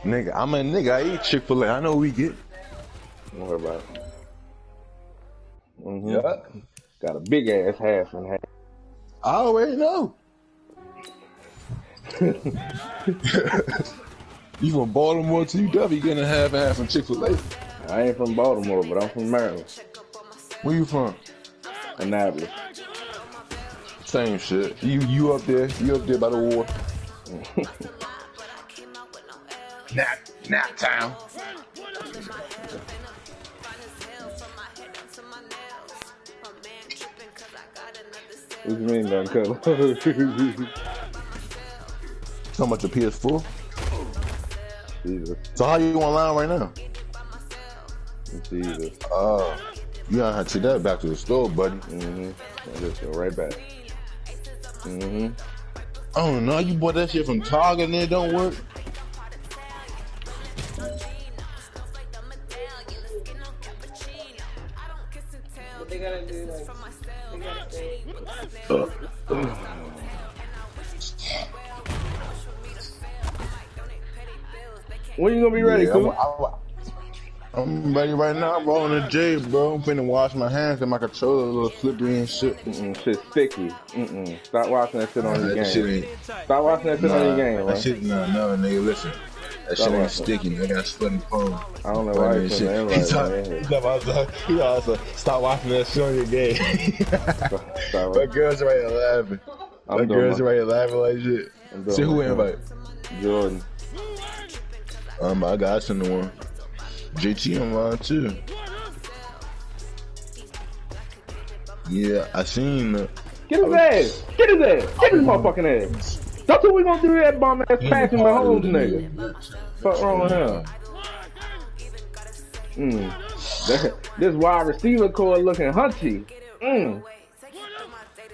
Nigga, I'm a nigga. I eat Chick-fil-A. I know what we get. Don't worry about it. Yeah. Got a big ass half and half. I already know. You from Baltimore to UW, you getting a half and half from Chick-fil-A. I ain't from Baltimore, but I'm from Maryland. Where you from? Annapolis. Same shit. You up there? You up there by the water? Nap town. What you mean, done color? How much a PS4? Jesus. So how you online right now? Jesus. Oh, you gotta have to take that back to the store, buddy. I just go right back. I don't know. You bought that shit from Target and it don't work. What they gotta do, like, they gotta say. When you gonna be ready, cool? I'm ready right now. I'm rolling the J, bro. I'm finna wash my hands and my controller a little slippery and shit. Shit sticky. Stop watching that shit on your game. Stop watching that shit on your game, that shit, no, nigga, listen. That shit ain't sticky, nigga. I got sweating phone. I don't know why you saying that. He also stop watching that shit on your game. My girls right here laughing. My girls right here laughing like shit. See who invite? Jordan. I got you in the one. JT online too. Yeah, I seen the. Get his ass! Get his ass! Get his motherfucking ass! That's what we gonna do that bum ass passing Mahomes nigga. Fuck wrong with him? This wide receiver core looking hunchy.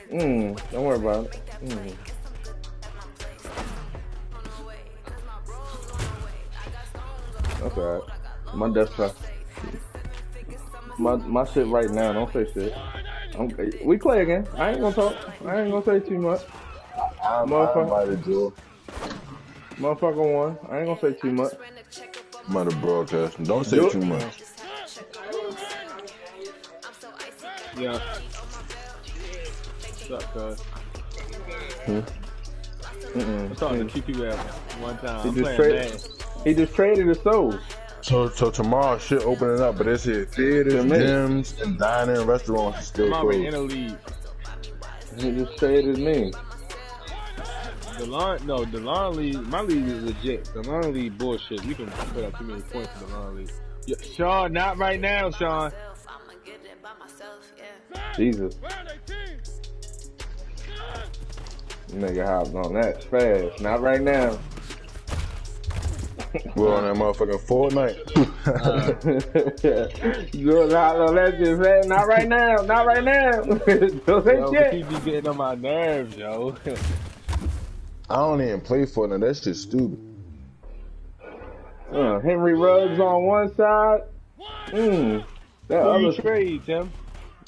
Don't worry about it. That's alright. My desktop. My shit right now. Don't say shit. We play again. I ain't gonna talk. I ain't gonna say too much. Motherfucker won. I ain't gonna say too much. I'm out of broadcasting. Don't say too much. Yeah. What's up, cuz? I'm talking to two people at one time. He just traded his soul. So tomorrow shit opening up, but it's here theaters, gyms, and dining and restaurants still closed. In a league. He just traded me. DeLon league. My league is legit. DeLon league bullshit. You can put up too many points in DeLon league. Yeah, Sean, not right now, Sean. Jesus. Nigga hopped on that fast. Not right now. We're on that motherfucking Fortnite. Good hopped on that shit fast. Not right now. Not right now. Don't say shit. He be getting on my nerves, yo. I don't even play Fortnite. That shit's stupid. Henry Ruggs on one side. That other trade, Tim.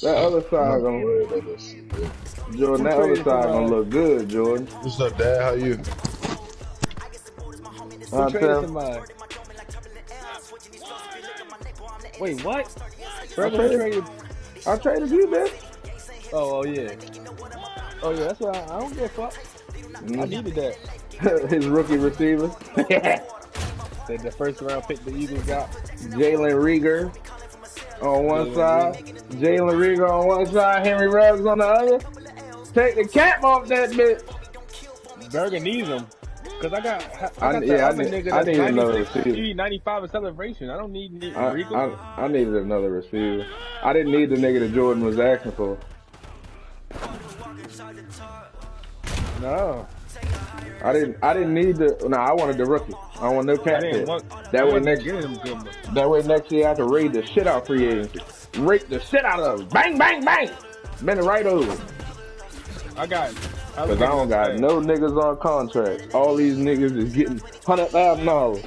That other side gonna Jordan. That other side gonna look good, Jordan. What's up, Dad? How you? Wait, what? I traded you, bitch. Oh yeah. Oh yeah. That's why I don't give a fuck. I needed that. His rookie receiver. The first round pick the Eagles got. Jalen Reagor on one side. Jalen Reagor on one side. Henry Ruggs on the other. Take the cap off that bitch. Berger needs him. Cause I got I need another receiver. 95 in celebration. I don't need Reagor. I needed another receiver. I didn't need the nigga that Jordan was asking for. No. I didn't need the. No, I wanted the rookie. I want no cap hit. That way next year I can raid the shit out free agency. Rake the shit out of them. Bang, bang, bang. Bend it right over. Cause I don't got no niggas on contract. All these niggas is getting $100,000.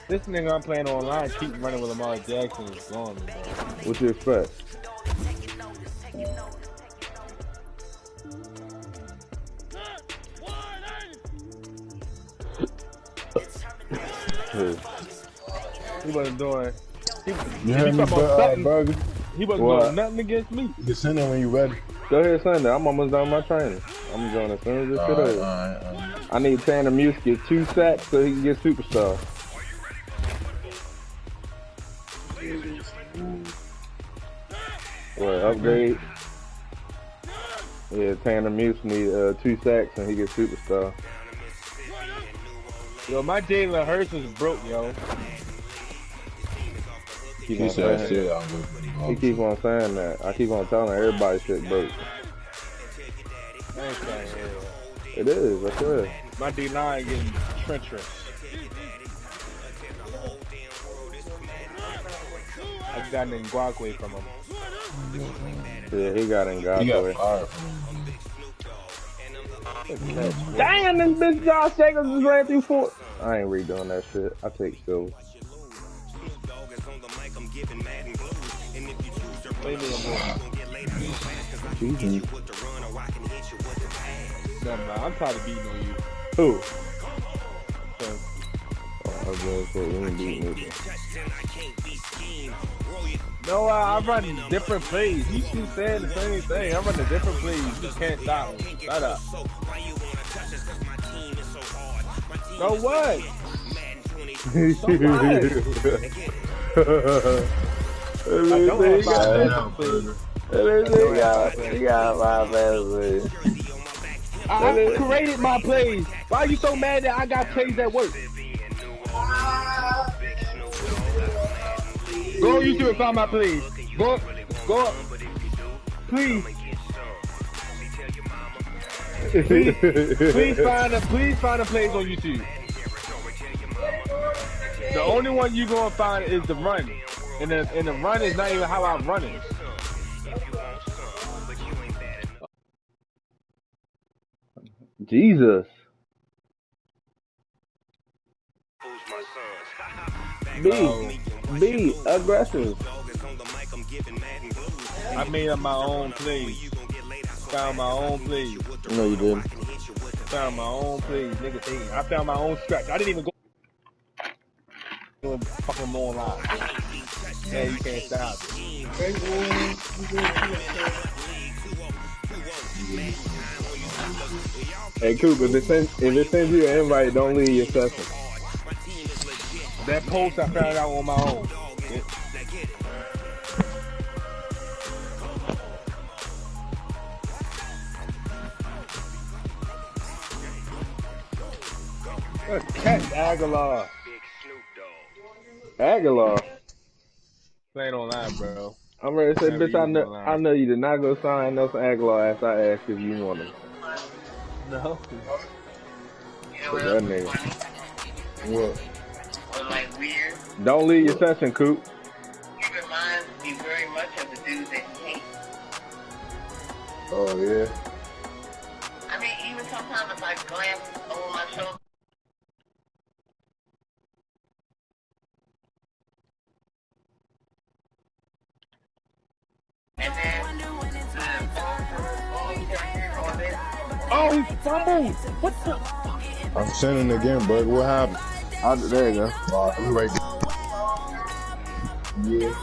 This nigga I'm playing online keep running with Lamar Jackson is gone, bro. What you expect? He wasn't doing. He wasn't doing nothing against me. You can send it when you ready. Go ahead, send it. I'm almost done my training. I'm going as soon as this shit over. I need Tanner Muse to get 2 sacks so he can get superstar. What, upgrade? Yeah, Tanner Muse need 2 sacks and he gets superstar. Yo, my Jalen Hurts is broke, yo. He keep on saying that. I keep on telling everybody shit broke. It is, I swear. My D-line getting treacherous. I got an Ngakwe from him. Yeah, he got Ngakwe. He got fired. Damn, this bitch Josh Jacobs just ran through 4. I ain't redoing that shit. I take silver. I'm tired of beating on you. Who? I was gonna say, you ain't beating me. No, I run different plays. You keep saying the same thing. I run the different plays. You just can't stop me. Shut up. So what? So I created my plays. Why are you so mad that I got plays that work? Go on YouTube and find my plays. Go up. Please. please find the plays on YouTube. The only one you gonna find is the run, and the run is not even how I'm running. Jesus. Be aggressive. I made up my own plays. Found my own plays. No, you didn't. Found my own plays, nigga. I found my own scratch. I didn't even go fucking more live. Yeah, you can't stop it. Hey, Coop, if it sends you an invite, don't leave your session. That post I found out on my own. Catch Aguilar. Playing online, bro. I'm ready to say, bitch, I know you did not go sign Nelson Aguilar after I asked if you want him. No. Put that nigga. What? Like weird. Don't leave your session, Coop. He reminds me very much of the dude that he hates. Oh, yeah. I mean, even sometimes if I glance over my shoulder. And then, oh, he fumbled. What the? I'm sending again, bud. What happened? There you go. We right there. Yeah.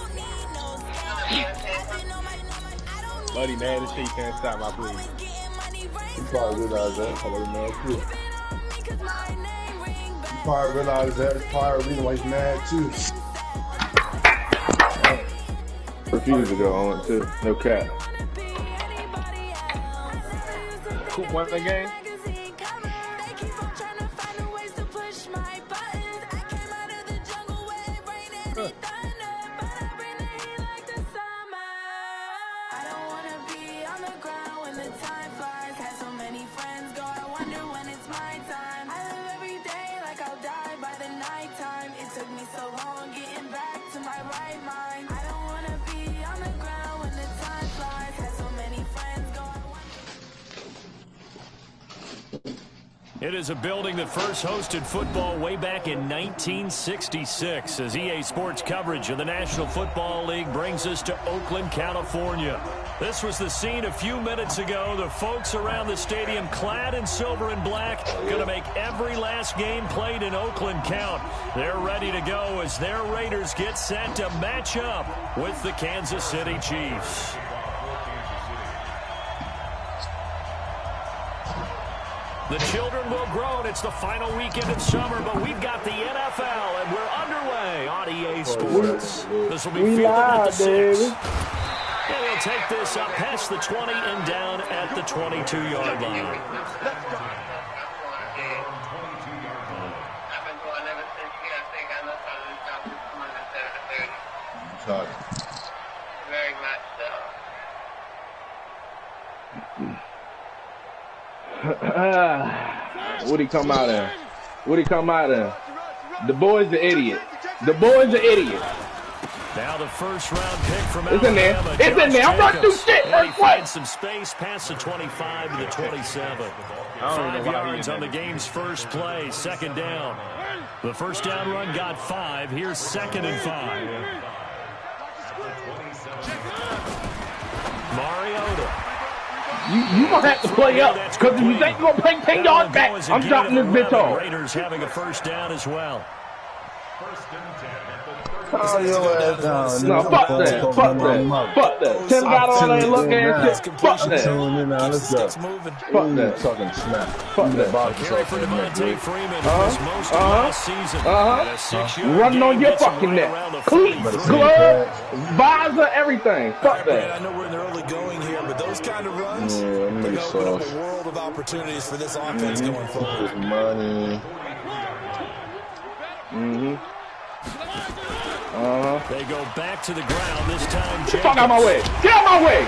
Buddy, mad as shit, you can't stop my play. You probably realize that. Probably mad too. You probably realize that. It's probably the reason why he's mad too. Refuse to go on it too. No cap. Coop won the game. It is a building that first hosted football way back in 1966 as EA Sports coverage of the National Football League brings us to Oakland, California. This was the scene a few minutes ago. The folks around the stadium clad in silver and black going to make every last game played in Oakland count. They're ready to go as their Raiders get set to match up with the Kansas City Chiefs. The children will grow, and it's the final weekend of summer, but we've got the NFL, and we're underway on EA Sports. This will be fielded at the 6. And he'll take this up past the 20 and down at the 22-yard line. I've been going ever since I think I know how to stop this one instead of the 30. Very much so. What'd he come out in? What'd he come out in? The boy's the idiot. The boy's the idiot. Now the first round pick from It's in there. It's in there. I'm running through shit. And he finds some space past the 25 to the 27. 5 yards on the game's first play. Second down. The first down run got 5. Here's 2nd and 5. Mariota. You gonna have to play up, because if you think you're gonna play 10 yards back, I'm dropping this bitch off. Raiders having a first down as well. Oh, your ass down. No, fuck that. Fuck that. Fuck that. Tim got all that looking and shit. Fuck that. Let's go. Fuck that. Talking smack. Fuck that. Carry for Devontae Freeman, who was most of last season. Running on your fucking neck. Cleats, gloves, visor, everything. Fuck that. I know we're in the early going here, but those kind of runs, they open up a world of opportunities for this offense going forward. Money. They go back back to the ground. This time, get the fuck out my way. Get out my way.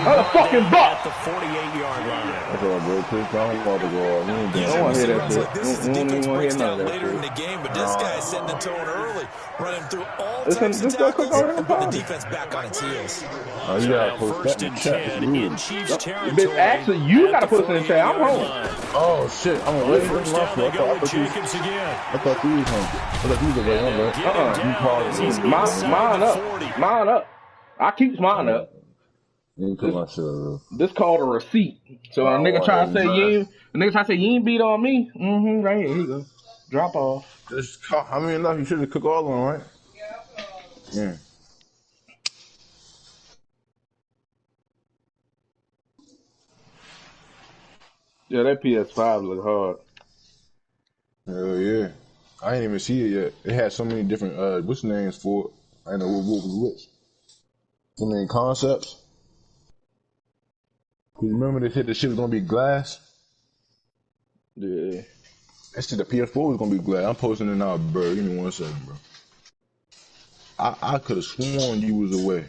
Another fucking buck. At the 48-yard line. That's all, bro. Chris, I don't want to go off. I don't want to hear that shit. This is the defense breaks down later in the game, but this guy is setting the tone early, running through all types of tackles and putting the defense back on its heels. Oh, you got to put first and 10 in Chiefs territory. Actually, you got to put us in the chat. I'm home. Oh, shit. I'm away from first down, they go with Jacobs again. I thought you was home. I thought you was away. I'm right. Mine up. Mine up. I keep mine up. This called a receipt. So a nigga try to say you ain't beat on me. Right here you go. Drop off. Just how many enough you should have cooked all of them, right? Yeah. Yeah, that PS5 look hard. Hell yeah. I ain't even see it yet. It had so many different what's the names for it? I didn't know what was which. So many concepts. Cause remember they said the shit was gonna be glass? Yeah. That shit the PS4 was gonna be glass. I'm posting it now, bro. Give me 1 second, bro. I could have sworn you was away.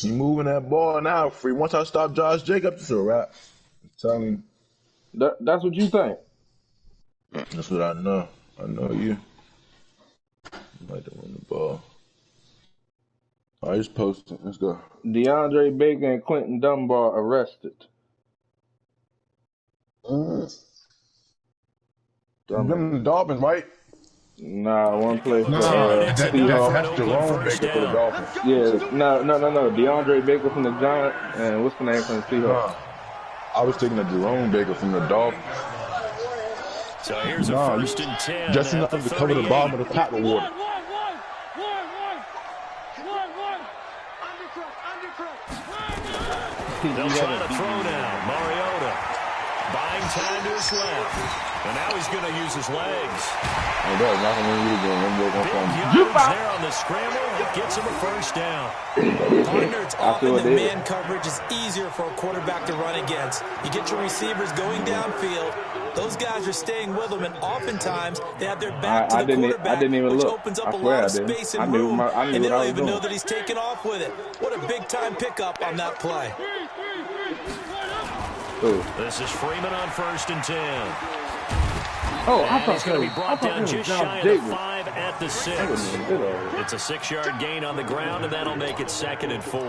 You moving that ball now, free. Once I stop Josh Jacobs, it's a wrap. I'm telling you. That's what you think? That's what I know. I know you. You like to win the ball. All right, just post it. Let's go. DeAndre Baker and Quentin Dunbar arrested. Them the Dolphins, right? Nah, one play for that's Jerome Baker for the Dolphins. Yeah, no. DeAndre Baker from the Giants, and what's the name from the Seahawks? I was thinking of Jerome Baker from the Dolphins. So here's a first and 10. Just enough to cover the bottom of the pot with water. They'll try to throw now. Mariota buying time to his left. And now he's going to use his legs. Oh, that's not going to be good. There on the scramble. It gets him a first down. Partner, it's often that man coverage is easier for a quarterback to run against. You get your receivers going downfield. Those guys are staying with them, and oftentimes they have their back to the quarterback, which opens up a lot of space and room, and they don't even know that he's taking off with it. What a big-time pickup on that play. This is Freeman on first and 10. Oh, I thought he's going to be brought down just shy of the 5 at the 6. It's a 6-yard gain on the ground, and that'll make it 2nd and 4.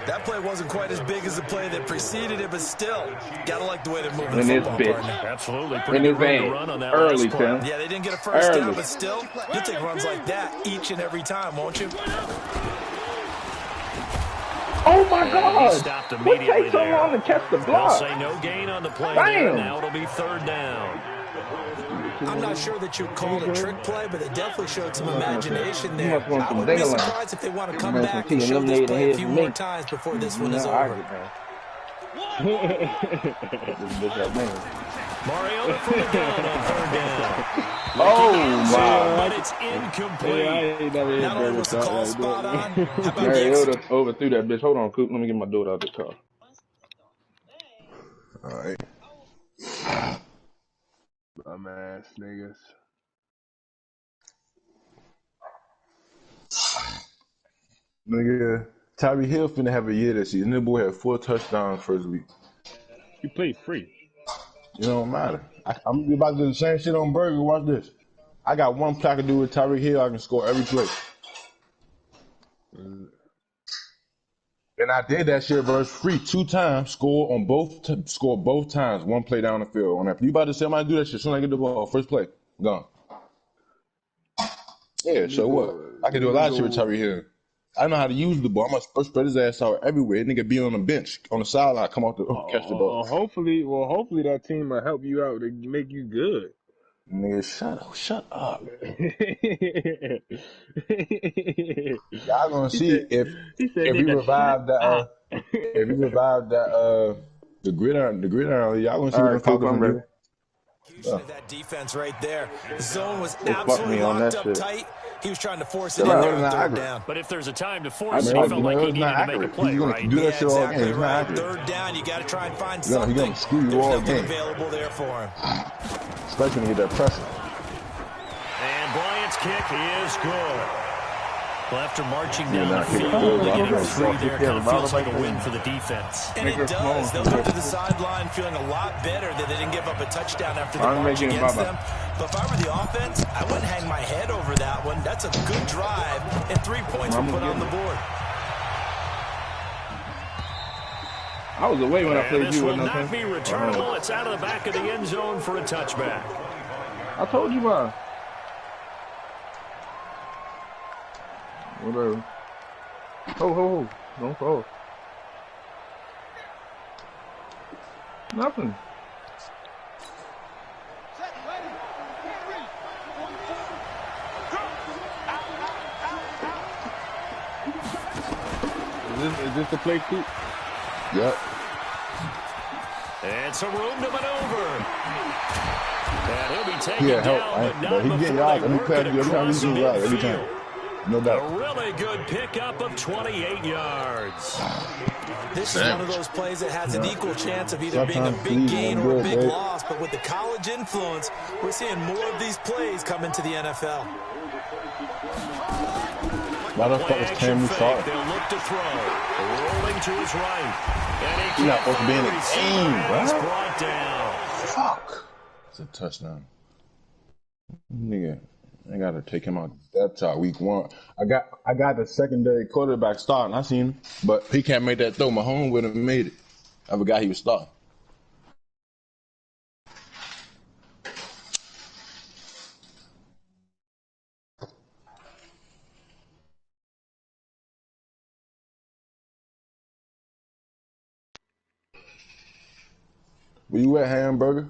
That play wasn't quite as big as the play that preceded it, but still, gotta like the way they're moving in the football. Absolutely. Pretty good run on that early, last play. Yeah, they didn't get a first down, but still, you'll take runs like that each and every time, won't you? Oh my God! He stopped immediately what takes so long to catch the block? They'll say no gain on the play there. Now it'll be 3rd down. I'm not sure that you'd call it a trick play, but they definitely showed some imagination there. I wouldn't be surprised if they want to come back and show this play a few more times before this one is over. Mariota from the gun on 3rd down. Oh my! But it's incomplete. Not only was the call spot on, how about Mariota overthrew that bitch. Hold on, Coop. Let me get my daughter out the car. All right. Dumbass niggas. Nigga, Tyreek Hill finna have a year this season. That boy had 4 touchdowns first week. You played free. It don't matter. I'm about to do the same shit on Burger. Watch this. I got one play I can do with Tyreek Hill. I can score every play. And I did that shit versus free 2 times. Score both times. 1 play down the field. On that, you about to say I'm about to do that shit? As soon as I get the ball, first play, gone. Yeah. So what? I can do a lot of shit with Tyreek Hill. I know how to use the ball. I'm gonna spread his ass out everywhere. Nigga be on the bench, on the sideline, come out to catch the ball. Hopefully that team will help you out to make you good. Nigga, shut up. Y'all gonna see if we revive that the gridiron, y'all gonna see what the Falcons do. That defense right there. The zone was absolutely locked up tight. He was trying to force it in there on third down. But if there's a time to force it, he felt like he needed to make a play, right? Yeah, exactly right. Third down, you got to try and find something. He's going to screw you all game. Available there for him. Especially when you get that pressure. And Bryant's kick is good. Well, after marching down the field, getting 3 there kind of feels like a win for the defense. And it does. They'll go to the sideline feeling a lot better that they didn't give up a touchdown after the march against them. But if I were the offense, I wouldn't hang my head over that one. That's a good drive, and 3 points were put on the board. I was away when I played this you. Will not be returnable. It's out of the back of the end zone for a touchback. I told you why. Whatever. Ho. Don't fall. Nothing. Is this the play too? Yep. And some room to maneuver. And he'll be taken help. down, But he getting yards. Every time he's getting yards. Every time. No doubt. A really good pickup of 28 yards. This is one of those plays that has an equal chance of either being a big gain or a big loss. But with the college influence, we're seeing more of these plays come into the NFL. Motherfuckers can move forward. They'll look to throw. Rolling to his right. And you're not supposed to be in the game, bro. Brought down. Fuck. It's a touchdown. Nigga, I gotta take him out that top week 1. I got the secondary quarterback starting. I seen him, but he can't make that throw. Mahomes would have made it. I forgot he was starting. Where you at, Hamburger?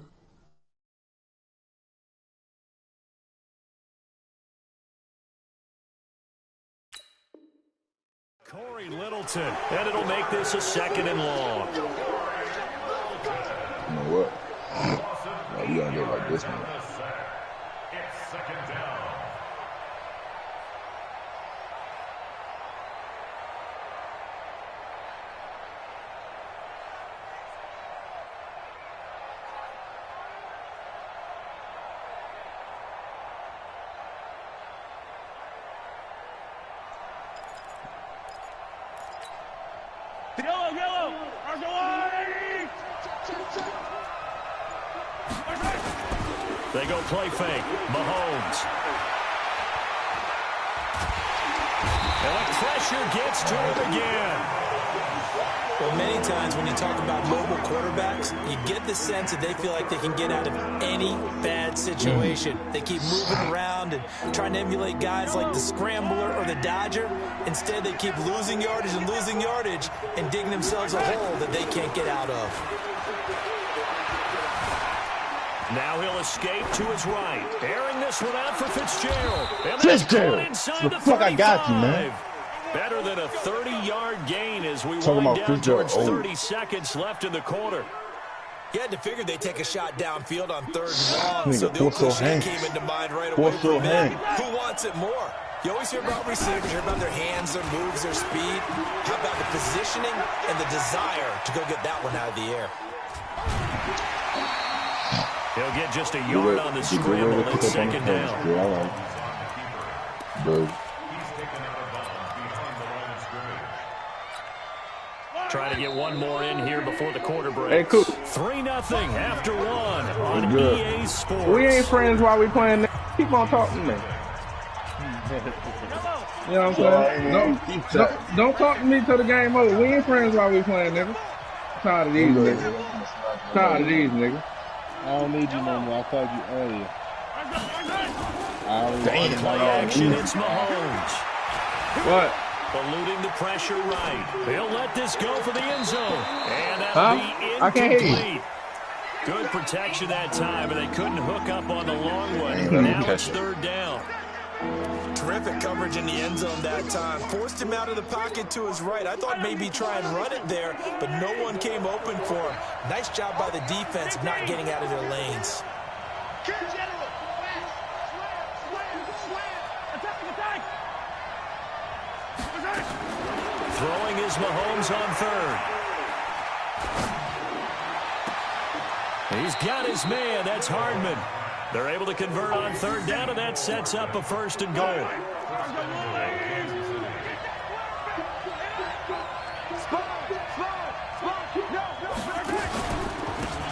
Corey Littleton, and it'll make this a 2nd and long. You know what? No, we gotta go like this, man. It's 2nd down. Yellow! They go play fake. Mahomes. And the pressure gets to him again. Well, many times when you talk about mobile quarterbacks, you get the sense that they feel like they can get out of any bad situation. They keep moving around and trying to emulate guys like the Scrambler or the Dodger. Instead, they keep losing yardage and digging themselves a hole that they can't get out of. Now he'll escape to his right. Airing this one out for Fitzgerald. Fitzgerald! The fuck I got you, man. Better than a 30-yard gain as we wind down towards 30 seconds left in the quarter. You had to figure they'd take a shot downfield on 3rd and long, so the cliche came into mind right away for them. Who wants it more? You always hear about receivers, you hear about their hands, their moves, their speed. How about the positioning and the desire to go get that one out of the air? He'll get just a yard on the scramble at 2nd down. Yeah, I like it. Good. Try to get one more in here before the quarter breaks. Hey, cool. 3-0 after 1 on EA Sports. We ain't friends while we playing. Keep on talking to me. You know what I'm saying? Don't talk to me till the game over. We ain't friends while we playing, nigga. Tired of these niggas. I don't need you no more. I called you earlier. Play action, it's Mahomes. What? Eluding the pressure right. He'll let this go for the end zone. And that'll be incomplete. I can't hear you. Good protection that time, and they couldn't hook up on the long one. Now it's 3rd down. Terrific coverage in the end zone that time. Forced him out of the pocket to his right. I thought maybe try and run it there, but no one came open for him. Nice job by the defense of not getting out of their lanes. is Mahomes on third. He's got his man. That's Hardman. They're able to convert on third down, and that sets up a 1st and goal.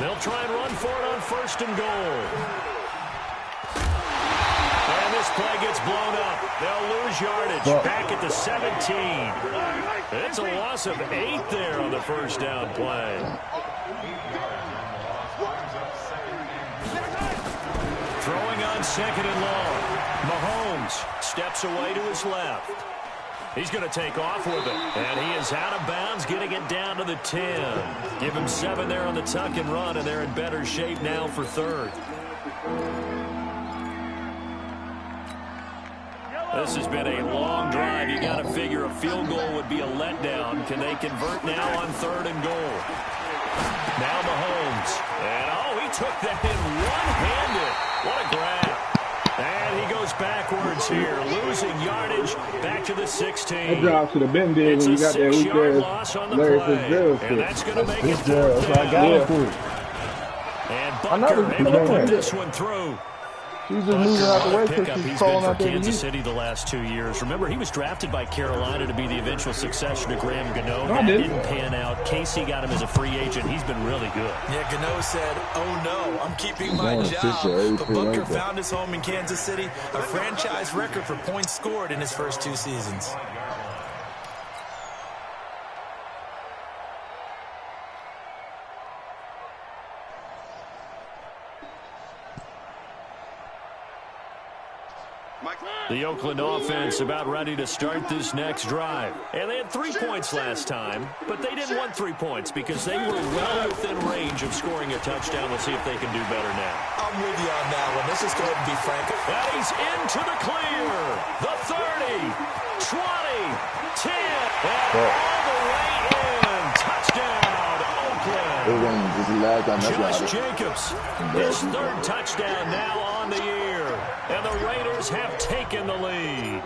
They'll try and run for it on 1st and goal. And this play gets blown up. They'll lose yardage. Back at the 17. It's a loss of 8 there on the 1st down play. Throwing on 2nd and long. Mahomes steps away to his left. He's going to take off with it. And he is out of bounds, getting it down to the 10. Give him 7 there on the tuck and run, and they're in better shape now for third. This has been a long drive. You got to figure a field goal would be a letdown. Can they convert now on 3rd and goal? Now Mahomes. And, he took that in one-handed. What a grab. And he goes backwards here, losing yardage back to the 16. That drop should have been dead when you got that weak loss on the play. And that's going to make it 4th down. And Butker able to put this one through. She's just moving out the way because she's He's calling been out for there. Kansas City the last 2 years. Remember, he was drafted by Carolina to be the eventual successor to Graham Gano. That didn't pan out. Casey got him as a free agent. He's been really good. Yeah, Gano said, "Oh no, I'm keeping my job." But Butker found his home in Kansas City, a franchise record for points scored in his first 2 seasons. The Oakland offense about ready to start this next drive. And they had 3 points last time, but they didn't want 3 points because they were well within range of scoring a touchdown. Let's see if they can do better now. I'm with you on that one. Let's just go ahead and be frank. And he's into the clear. The 30, 20, 10, and all the way in. Touchdown, Oakland. Josh Jacobs, his 3rd touchdown now on the year. And the Raiders have taken the lead.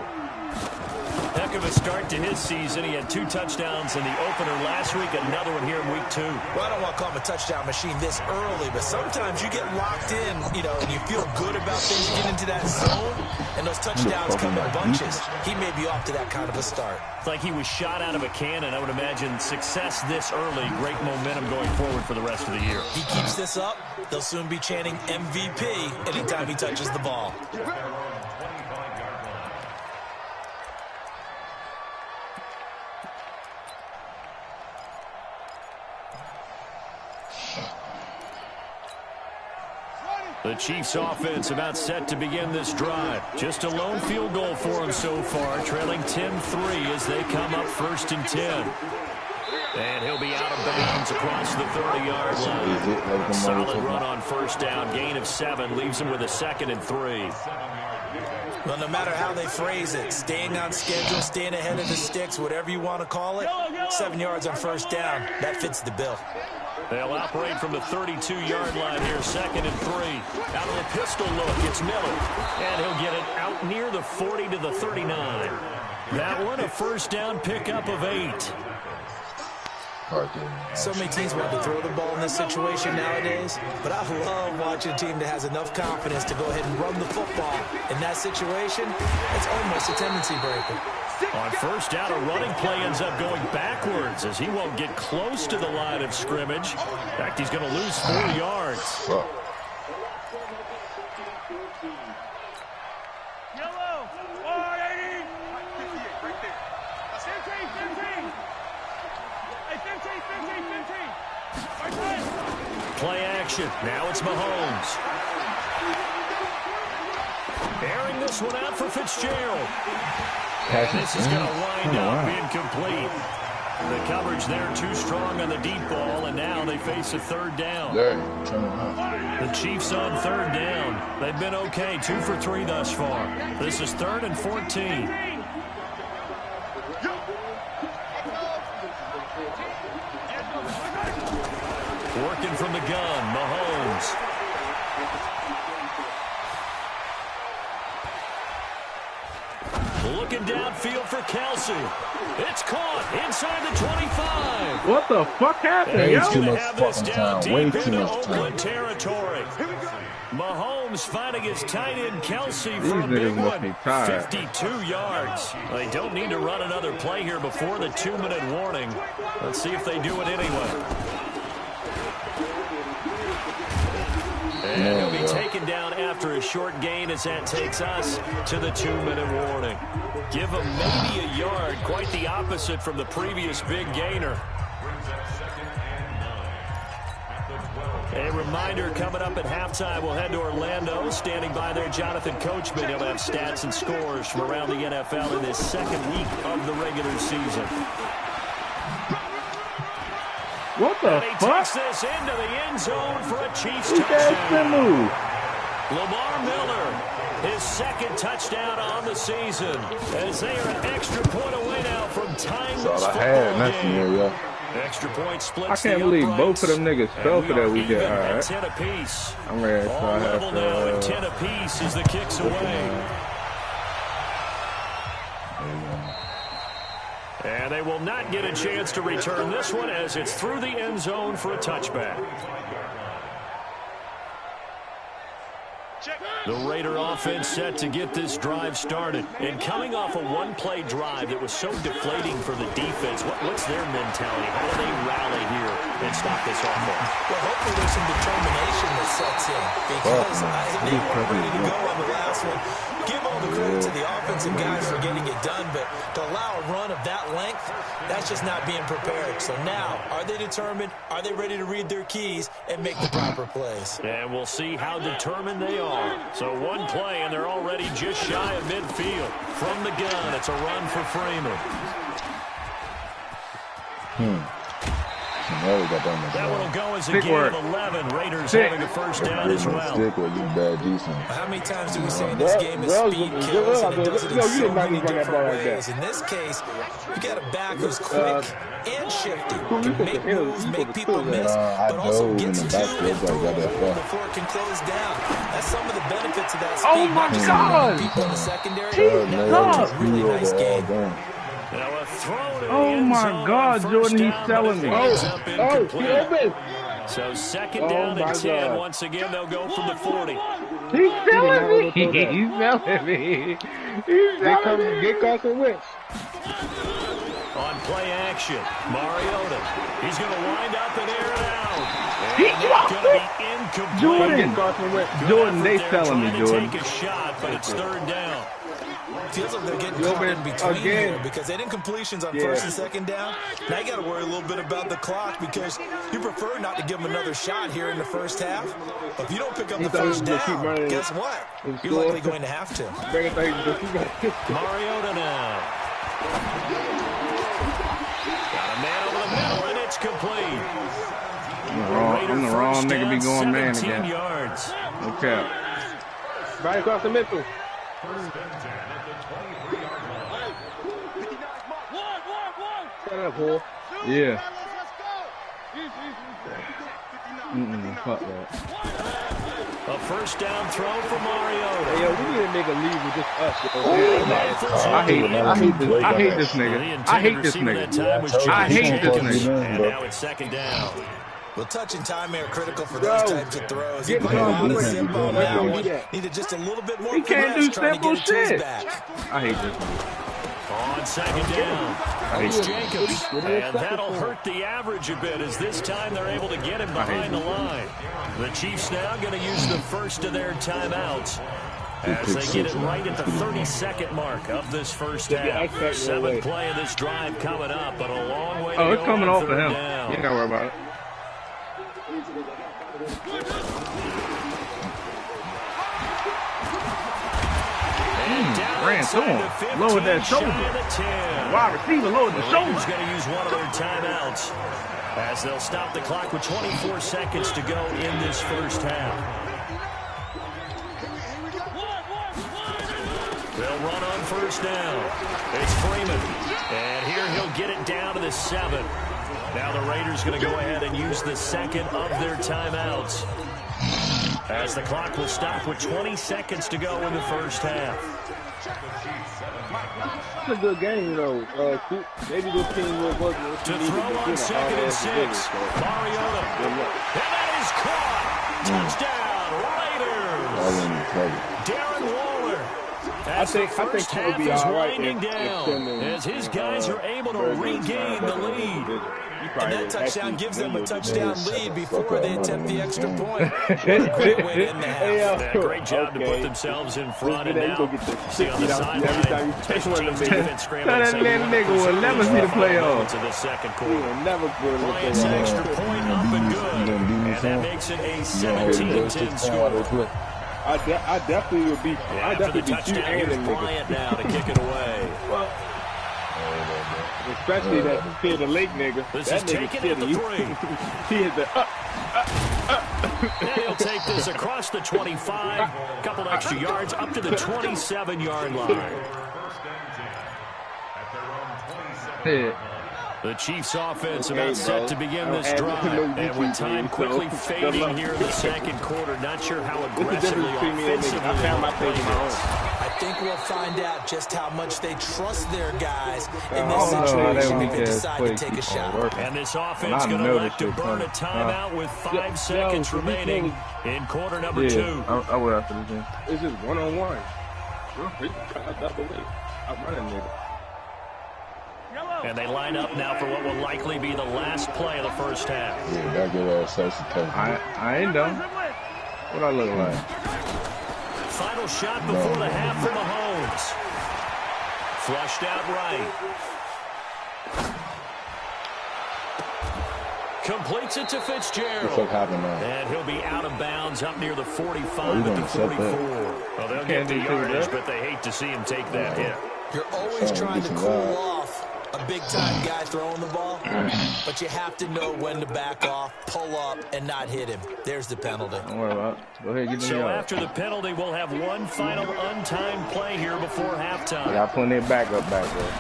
Heck of a start to his season. He had 2 touchdowns in the opener last week, another one here in week 2. Well, I don't want to call him a touchdown machine this early, but sometimes you get locked in, and you feel good about things. You get into that zone, and those touchdowns come in bunches. He may be off to that kind of a start. It's like he was shot out of a cannon. I would imagine success this early, great momentum going forward for the rest of the year. He keeps this up, they'll soon be chanting MVP anytime he touches the ball. The Chiefs offense about set to begin this drive. Just a lone field goal for them so far, trailing 10-3 as they come up 1st and 10. And he'll be out of bounds across the 30-yard line. Solid run on 1st down. Gain of 7 leaves him with a 2nd and 3. Well, no matter how they phrase it, staying on schedule, staying ahead of the sticks, whatever you want to call it, 7 yards on 1st down, that fits the bill. They'll operate from the 32-yard line here, 2nd and 3. Out of the pistol look, it's Miller. And he'll get it out near the 40 to the 39. That one, a 1st down pickup of 8. So many teams want to throw the ball in this situation nowadays, but I love watching a team that has enough confidence to go ahead and run the football. In that situation, it's almost a tendency breaker. On 1st down, a running play ends up going backwards as he won't get close to the line of scrimmage. In fact, he's going to lose 4 yards. Yellow, 180. 15. Play action. Now it's Mahomes. Airing this one out for Fitzgerald. And this is going to wind up incomplete. The coverage there too strong on the deep ball, and now they face a 3rd down. The Chiefs on 3rd down. They've been okay, 2 for 3 thus far. This is 3rd and 14. Working from the gun, Mahomes. Looking downfield for Kelsey. It's caught inside the 25. What the fuck happened, Way yo? too much fucking time. Way too much time. Territory. Mahomes finding his tight end Kelsey These for a big niggas must one. be tired. 52 yards. They don't need to run another play here before the 2-minute warning. Let's see if they do it anyway. And he'll be taken down after a short gain as that takes us to the 2-minute warning. Give him maybe a yard, quite the opposite from the previous big gainer. A reminder coming up at halftime, we'll head to Orlando. Standing by there, Jonathan Coachman. He'll have stats and scores from around the NFL in this second week of the regular season. What the and he fuck? takes this into the end zone for a Chiefs touchdown. Move. Lamar Miller, his second touchdown on the season, as they are an extra point away now from tying this football game. Extra point splits. I can't believe both of them niggas fell for that weekend. All right. 10 apiece. I'm ready. All level now at 10 apiece as the kicks away. And they will not get a chance to return this one as it's through the end zone for a touchback. The Raider offense set to get this drive started. And coming off a one-play drive that was so deflating for the defense, what's their mentality? How do they rally here and stop this offense? Well, hopefully there's some determination that sets in because they weren't ready to go on the last one. Give all the credit to the offensive guys for getting it done, but to allow a run of that length, that's just not being prepared. So now, are they determined? Are they ready to read their keys and make the proper plays? And we'll see how determined they are. So one play, and they're already just shy of midfield. From the gun, it's a run for Freeman. That one will go as a gain of 11. Raiders having a first down as well. How many times do we say in this game that speed kills, and it does it in so many different ways? In this case, you got a back who's quick and shifty, can make moves, make people miss, but also gets to and through before it can close down. That's some of the benefits of that speed. Oh my God! People in the secondary, that's a really nice game. Oh my God, Jordan, he's selling me. So second down and 10. Once again, they'll go from the 40. He's selling me. He's selling me. He's selling me. Get Carson Wentz. On play action, Mariota. He's going to wind up and air it out. He dropped it. Jordan, they selling me, Jordan. Take a shot, but it's third down. Feels like they're getting caught in between here because they didn't completions on first and second down. Now you got to worry a little bit about the clock because you prefer not to give them another shot here in the first half. But if you don't pick up the first down, guess what? You're likely going to have to. Mariota now. Got a man over the middle, and it's complete. I'm the wrong nigga be going man again. Yards. Okay. Right across the middle. Shut up, Hole. Yeah. Fuck that. A first down throw for Mariota. Hey, yo, we need to make a league with just us. I hate this nigga. I hate this nigga. I hate this nigga. And now it's second down. Well, touch and time are critical for those types of throws. He put a lot of zip on that one. Needed just a little bit more. He can't do simple shit. Back. I hate this nigga. On second down, it's Jacobs. And that'll hurt the average a bit as this time they're able to get him behind the line. The Chiefs now going to use the first of their timeouts as they get it right at the 32nd mark of this first half. Seventh play of this drive coming up, but a long way to go. Oh, it's coming off of him. Down. You ain't got to worry about it. Ran through him. Lowered that shoulder. Wide receiver lowered the shoulder. He's going to use one of their timeouts as they'll stop the clock with 24 seconds to go in this first half. They'll run on first down. It's Freeman. And here he'll get it down to the 7. Now the Raiders going to go ahead and use the second of their timeouts as the clock will stop with 20 seconds to go in the first half. It's a good game, though. Maybe this team will work. To throw on 2nd and 6. Mariota. And that is caught. Touchdown, Raiders. Darren Waller. I think he'll be all right as his guys are able to regain the lead. And that touchdown gives them a touchdown lead before they attempt the extra point. Great way to end the half. Great job to put themselves in front. And now, see on the sideline, special teams defense scrambling. That nigga will never see the playoffs. To the second quarter. He will never go to the Bryant's extra point up and good. And that makes it a 17-10 score. I definitely would be. I definitely be touchdown. Here's Bryant now to kick it away. Well, especially that Fear the Lake nigga. This that is nigga taken at the 3. He hit the And he'll take this across the 25, couple extra yards up to the 27-yard line. The Chiefs offense about set to begin this drive. And with time quickly fading here in the second quarter, not sure how aggressively offensively they'll play this. I think we'll find out just how much they trust their guys in this situation if they decide to take a shot. And this offense going to elect to burn a timeout with 5 seconds remaining in quarter number 2. I will after this game. It's just one-on-one. I'm running nigga. And they line up now for what will likely be the last play of the first half. Yeah, that good ass substitute. I ain't done. What I look like? Final shot before the half for Mahomes. Flushed out right. Completes it to Fitzgerald. What happened now? And he'll be out of bounds up near the 45 at the 44. Well, they'll get the yardage, but they hate to see him take that hit. You're always trying to cool off a big-time guy throwing the ball, but you have to know when to back off, pull up, and not hit him. There's the penalty. Don't worry about it. Go ahead, get me So after the penalty, we'll have one final untimed play here before halftime. I got plenty of backup back there.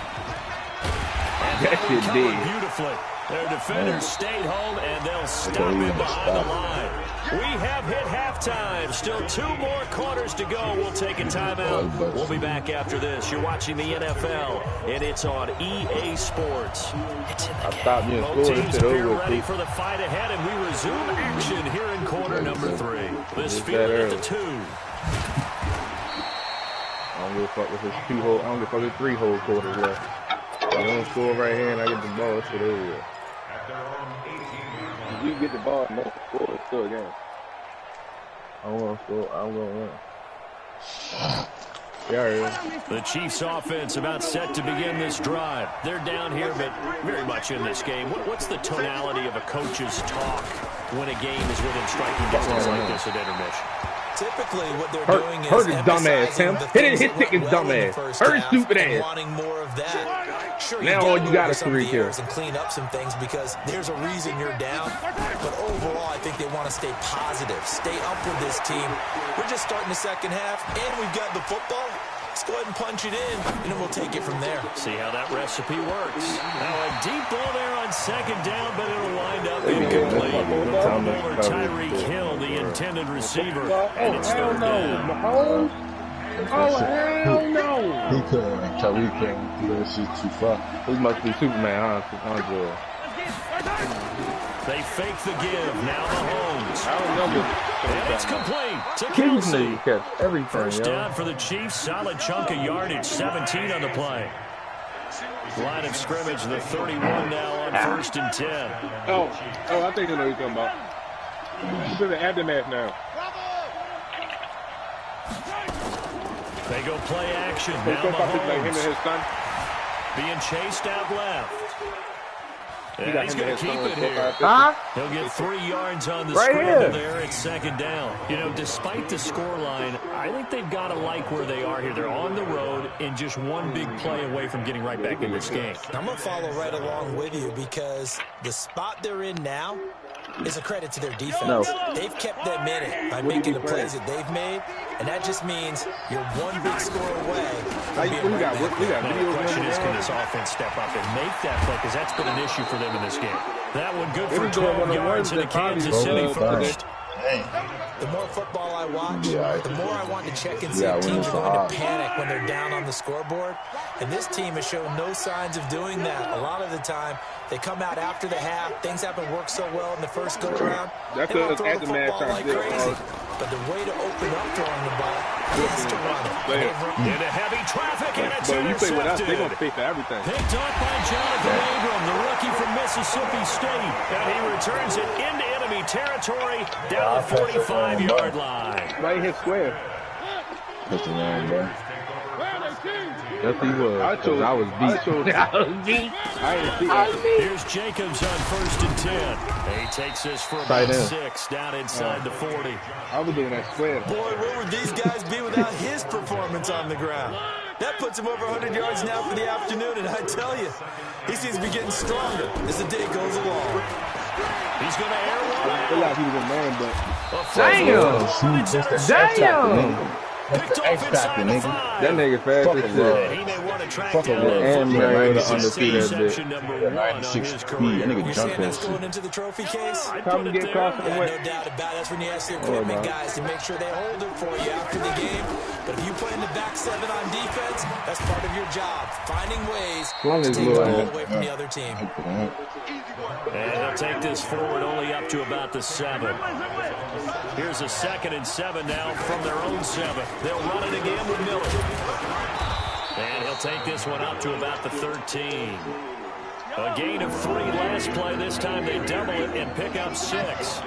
That shit did. Beautifully. Their defenders stayed home, and they'll stop him behind the line. We have hit halftime. Still 2 more quarters to go. We'll take a timeout. We'll be back after this. You're watching the NFL, and it's on EA Sports. It's in the game. Both teams appear ready for the fight ahead, and we resume action here in quarter number 3. This field at the 2. I don't give a fuck with his 2-hole. I don't give a fuck with 3-hole quarters left. I don't score right here, and I get the ball. Shit over here. If you get the ball and don't score, it's still a game. I'm going to score. I'm going to win. Yeah. The Chiefs offense about set to begin this drive. They're down here, but very much in this game. What's the tonality of a coach's talk when a game is within striking distance like this at intermission? Typically, what they're doing is hurt his dumb ass, Tim. Hit his dumb ass. Hurt his stupid ass. Wanting more of that. Sure, now all you got is 3 kills and clean up some things because there's a reason you're down. But overall, I think they want to stay positive, stay up with this team. We're just starting the second half, and we've got the football. Let's go ahead and punch it in, and then we'll take it from there. See how that recipe works. Now a deep ball there on second down, but it'll wind up incomplete. Over Tyreek Hill, the intended receiver, and it's third down. Oh, hell no! He couldn't. Tyreek couldn't. This is too far. He must be Superman, huh? They fake the give. Now Mahomes. I don't know. And it's complete to Kelsey. First down for the Chiefs. Solid chunk of yardage. 17 on the play. Line of scrimmage, the 31 now on 1st and 10. Oh, I think I know what you're talking about. He's in the aftermath now. They go play action. Now Mahomes being chased out left. Yeah, he's going to keep it here. He'll get 3 yards on the scramble there at second down. You know, despite the scoreline, I think they've got to like where they are here. They're on the road and just one big play away from getting right back in this game. I'm going to follow right along with you because the spot they're in now is a credit to their defense. They've kept them in it by making the plays that they've made, and that just means you're one big score away. The question is, can this offense step up and make that play? Because that's been an issue for them in this game. That one good for 12 yards into Kansas City first. The more football I watch, the more I want to check and see if teams are going to panic when they're down on the scoreboard. And this team has shown no signs of doing that. A lot of the time, they come out after the half. Things haven't worked so well in the first go-around. They don't throw the football like crazy. But the way to open up throwing the ball is to run it. Into heavy traffic, and it's you play with us, intercepted. they're going to pay for everything. Picked up by Jonathan Abram, the rookie from Mississippi State. And he returns it into enemy territory down the 45-yard line. Right here square. That's the man, bro. Yes, he was. I was beat. Here's Jacobs on 1st and 10. He takes this for about 6 down inside the 40. I was doing that square. Boy, where would these guys be without his performance on the ground? That puts him over 100 yards now for the afternoon, and I tell you, he seems to be getting stronger as the day goes along. He's going to air one. I feel like he was a man, but... Damn! That's the X factor, nigga. That nigga fast as shit. He may want to track Fuck down him, and Mariota underthrew that interception bitch. number 1 on 96 his speed. career. That nigga You're jumped saying that's that going shit. into the trophy case? Come and get across the Yeah, way. no doubt about it. That's when you ask the equipment guys to make sure they hold it for you after the game. But if you play in the back 7 on defense, that's part of your job. Finding ways to take the ball away from the other team. And he'll take this forward only up to about the 7. Here's a 2nd and 7 now from their own 7. They'll run it again with Miller. And he'll take this one up to about the 13. A gain of 3 last play. This time they double it and pick up 6.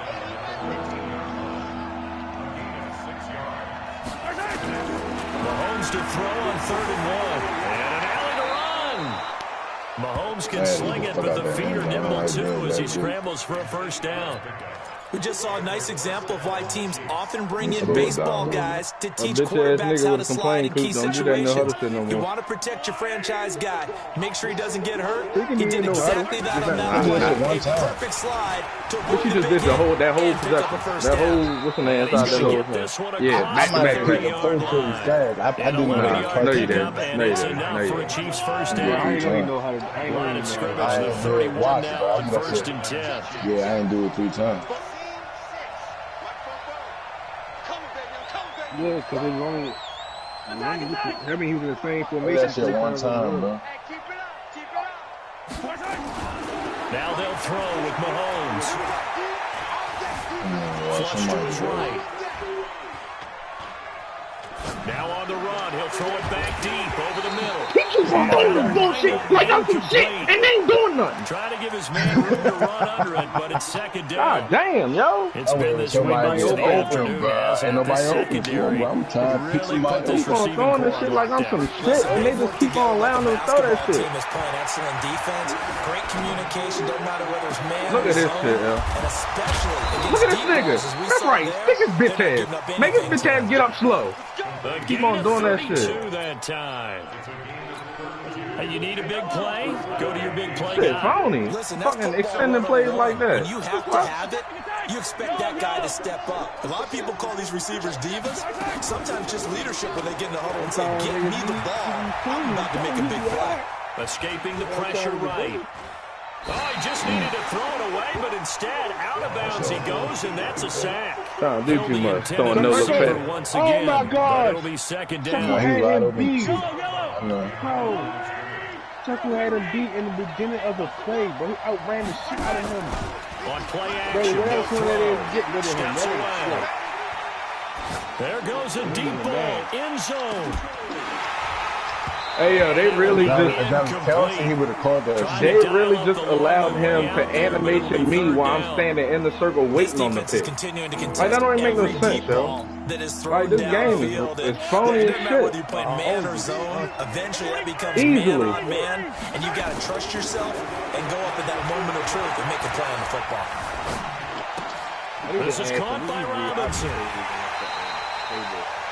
Mahomes to throw on 3rd and 1. And an alley to run. Mahomes can sling it, but the feet are nimble too as he scrambles for a first down. We just saw a nice example of why teams often bring in baseball guys to teach quarterbacks how to slide in key situations. You want to protect your franchise guy. Make sure he doesn't get hurt. He did exactly that on that one. A perfect slide to avoid the big hit and pick up a first down. What's the name inside that whole thing? Yeah, back-to-back. I do know how to No, you didn't. No, you didn't. Enough for a Chiefs first down. I ain't really know how to... Line of scrimmage, the 31 now on 1st and 10. Yeah, I ain't do it 3 times. Yeah, because it was only... I mean, he was in the same formation. That shit 1 time, bro. Now they'll throw with Mahomes. Flush to his right. Now on the run, he'll throw it back deep over the middle. He keeps on doing this bullshit like I'm some shit and they ain't doing nothing. Trying to give his man room to run under it, but it's 2nd down. God damn, yo. It's been this way most of the afternoon, guys. Ain't nobody open, bro. I'm trying to pick somebody Keep on throwing this shit like I'm some shit and they just keep on allowing them to throw that shit. Team is playing excellent defense, great communication, doesn't matter whether it's man Look at or this zone, shit, yo. and especially Look at this nigga. That's right. Stick his bitch ass. Make his bitch ass get up slow. Keep on doing that shit. That time. Hey, you need a big play? Go to your big play Shit, guy. phony. Fucking extending plays like that. When you have to have it, you expect that guy to step up. A lot of people call these receivers divas. Sometimes just leadership when they get in the huddle and say, get me the ball. I'm about to make a big play. Escaping the pressure right. Oh, he just needed to throw it away, but instead, out of bounds he goes, and that's a sack. Don't do too much. Throwing no look pass. Once again, oh my God! It'll be 2nd down. Chuckle had him beat. Chuckle had him beat in the beginning of the play, bro. He outran the shit out of him. On play Bro, action, whatever one that is, get rid of him. steps away. There goes a deep ball, end zone. Hey, yo, they really If just... that was Kelsey, he would have called that They shit. really just allowed him to animation me while I'm standing in the circle waiting on the pick. Like, that don't even make no sense, yo. Like, this game is phony as shit. Whether you play man or zone, eventually that becomes Easily. man on man, and you got to trust yourself and go up at that moment of truth and make a play on the football. This is caught by Robinson.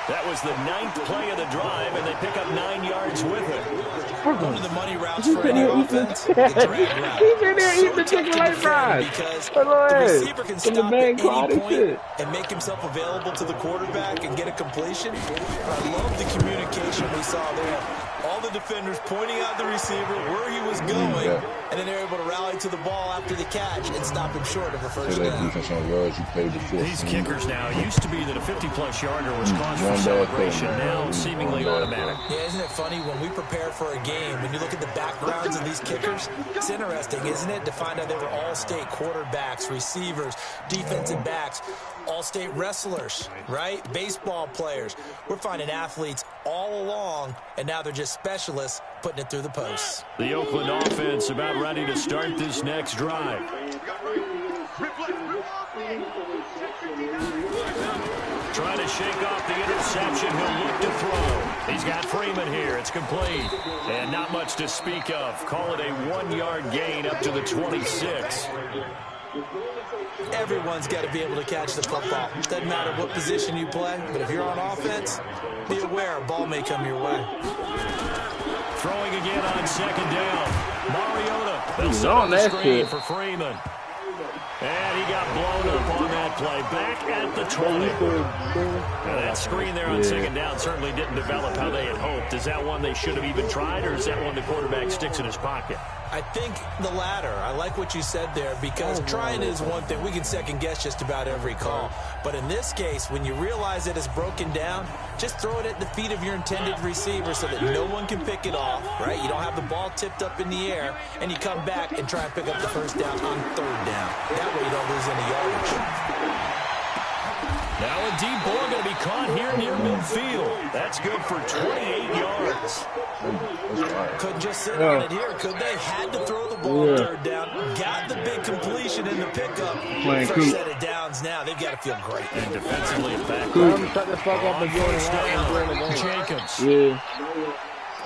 That was the 9th play of the drive, and they pick up 9 yards with it. One of the money routes for any offense, the drag route. He's in there eating the Chick-fil-A fries. Because Look at the that. receiver can From the stop man at quad any and point shit. and make himself available to the quarterback and get a completion. But I love the communication we saw there. All all the defenders pointing out the receiver where he was going, and then they're able to rally to the ball after the catch and stop him short of a first down. These kickers now, it used to be that a 50-plus yarder was cause for celebration, now seemingly automatic. Yeah, isn't it funny when we prepare for a game, when you look at the backgrounds of these kickers, it's interesting, isn't it, to find out they were all-state quarterbacks, receivers, defensive backs, all-state wrestlers, right? Baseball players. We're finding athletes all along, and now they're just specialists putting it through the posts. The Oakland offense about ready to start this next drive. Trying to shake off the interception. He'll look to throw. He's got Freeman here. It's complete. And not much to speak of. Call it a 1-yard gain up to the 26. Everyone's got to be able to catch the football. Doesn't matter what position you play, but if you're on offense, be aware a ball may come your way. Throwing again on second down. Mariota. They'll set up the screen for Freeman. And he got blown up on that play. Back at the 20. Now that screen there on second down certainly didn't develop how they had hoped. Is that one they should have even tried, or is that one the quarterback sticks in his pocket? I think the latter. I like what you said there, because trying is one thing. We can second-guess just about every call. But in this case, when you realize that it's broken down, just throw it at the feet of your intended receiver so that no one can pick it off, right? You don't have the ball tipped up in the air, and you come back and try and pick up the first down on third down. That way you don't lose any yardage. Now a deep ball going to be caught here near midfield. That's good for 28 yards. Couldn't just sit on it here, could they? Had to throw the ball third down. Got the big completion in the pickup. First set of downs now. They've got to feel great. And defensively back. Shut the fuck up and down. Jacobs. Yeah.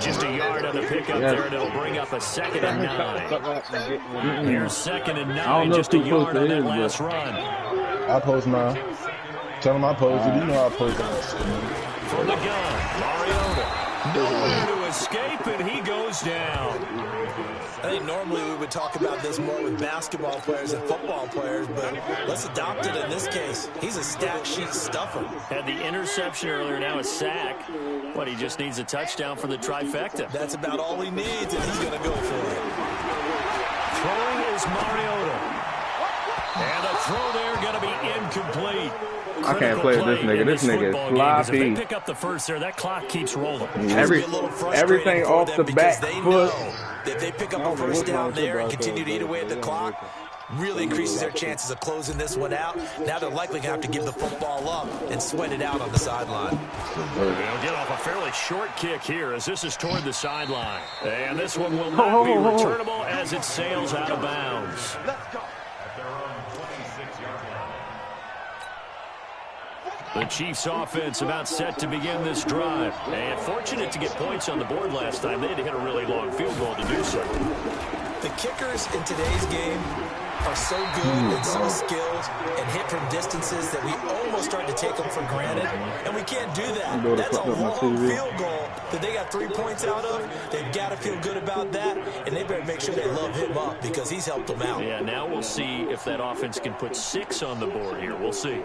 Just a yard on the pickup there, and it'll bring up a 2nd and 9. Here's 2nd and 9, just a yard on that last run. I post mine. Tell him I posted. You know I posted. From the gun, Mariota. Nowhere to escape, and he goes down. I think normally we would talk about this more with basketball players and football players, but let's adopt it in this case. He's a stat sheet stuffer. Had the interception earlier, now a sack. What, he just needs a touchdown for the trifecta. That's about all he needs, and he's going to go for it. Throwing is Mariota. And a throw there going to be incomplete. I can't play with this nigga. This nigga is sloppy. If they pick up the first there, that clock keeps rolling. Everything off the back foot. If they pick up a first down there and continue to eat away at the clock, really increases their chances of closing this one out. Now they're likely going to have to give the football up and sweat it out on the sideline. They'll get off a fairly short kick here as this is toward the sideline. And this one will not be returnable as it sails out of bounds. Let's go. At their own 26-yard line. The Chiefs offense about set to begin this drive. And fortunate to get points on the board last time. They had to hit a really long field goal to do so. The kickers in today's game are so good and so skilled and hit from distances that we almost start to take them for granted. And we can't do that. That's a long field goal that they got 3 points out of. They've got to feel good about that. And they better make sure they love him up because he's helped them out. Yeah, now we'll see if that offense can put 6 on the board here. We'll see.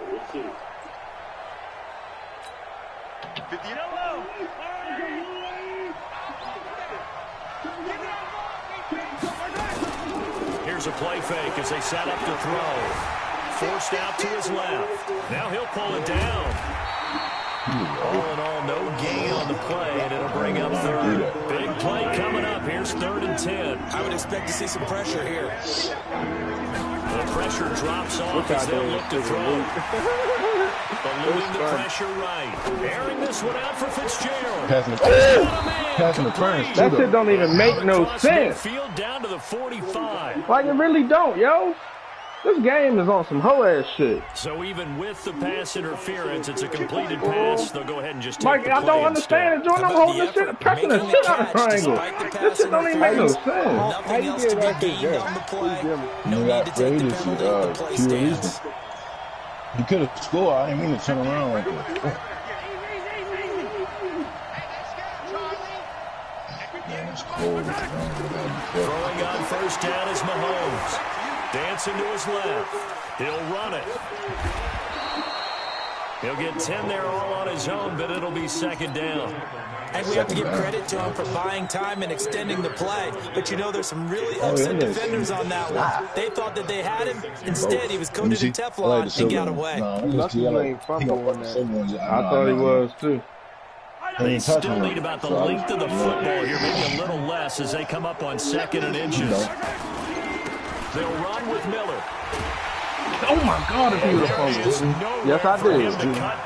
Here's a play fake as they set up to throw. Forced out to his left. Now he'll pull it down. All in all, no gain on the play, and it'll bring up third. Big play coming up. Here's 3rd and 10. I would expect to see some pressure here. The pressure drops off as they'll look to throw. Eluding the pressure right. Airing this one out for Fitzgerald. Passing the turns. That shit don't even make no sense. Field down to the 45. Like, it really don't, yo. This game is on some hoe-ass shit. So even with the pass interference, it's a completed pass. They'll go ahead and just take Mike, the play I don't understand it, Jordan. I'm holding this shit, pressing the shit out of the triangle. This shit don't even make no sense. Nothing else to be gained on the play. No need to take the penalty. The play stands. You could have scored. I didn't mean to turn around like that. Man, it's cold. Throwing on first down is Mahomes. Dancing to his left. He'll run it. He'll get 10 there all on his own, but it'll be second down. And we have to give credit to him for buying time and extending the play. But, you know, there's some really upset defenders on that one. They thought that they had him. Instead, he was coated in Teflon and got away. I thought he was, too. They still need about the length of the football here, maybe a little less as they come up on 2nd and inches. They'll run with Miller. Oh my God, if he would have fumbled. Yes, I did.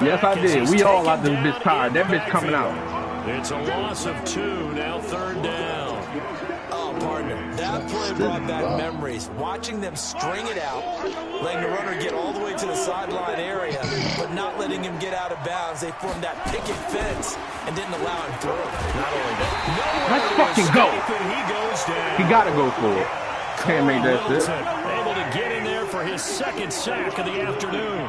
Yes, I did. We all out this bitch tired. That bitch coming out. It's a loss of 2, now 3rd down. Oh, partner, that play brought back memories. Watching them string it out, letting the runner get all the way to the sideline area, but not letting him get out of bounds. They formed that picket fence and didn't allow him through. Not only that, let's fucking go. He goes down. He got to go for it. Can't make that shit. Able to get in there for his 2nd sack of the afternoon.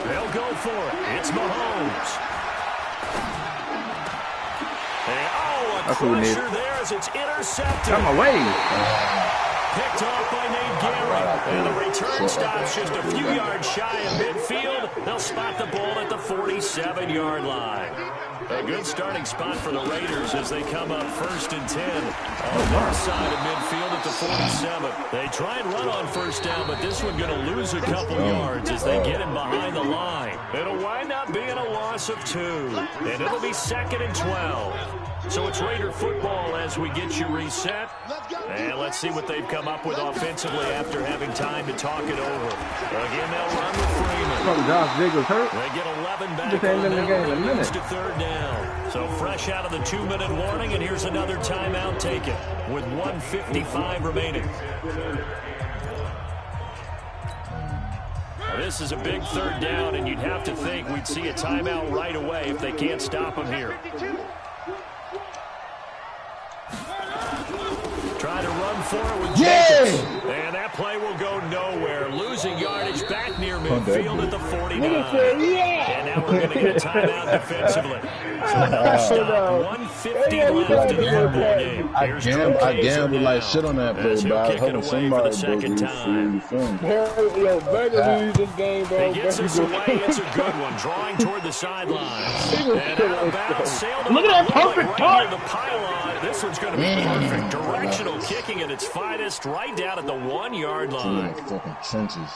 They'll go for it. It's Mahomes. And, a crusher there as it's intercepted. Come away. Picked off by Nate Garrett. And the return stops just a few yards shy of midfield. They'll spot the ball at the 47-yard line. A good starting spot for the Raiders as they come up 1st and 10 on their side of midfield at the 47. They try and run on 1st down, but this one going to lose a couple yards as they get him behind the line. It'll wind up being a loss of 2, and it'll be 2nd and 12. So it's Raider football as we get you reset. And let's see what they've come up with offensively after having time to talk it over. Again, they'll run with Freeman. Josh Jacobs hurt. They get 11 back Just ain't in the game in a minute. To 3rd down. So fresh out of the 2-minute warning, and here's another timeout taken with 1:55 remaining. Now, this is a big 3rd down, and you'd have to think we'd see a timeout right away if they can't stop him here. Try to run for it with Jacobs. And that play will go nowhere. Losing yardage back near midfield at the 49. And now we're going to get a timeout defensively. So another stop. 150 left in the football game. I gambled like shit on that play, but I hope somebody does Yo, better lose this game, bro. He gets us away. It's a good one. Drawing toward the sidelines. And out of bounds, sailed look at that perfect right near the pylon. This one's going to be perfect. Directional kicking at its finest, right down at the 1-yard line. Fucking trenches.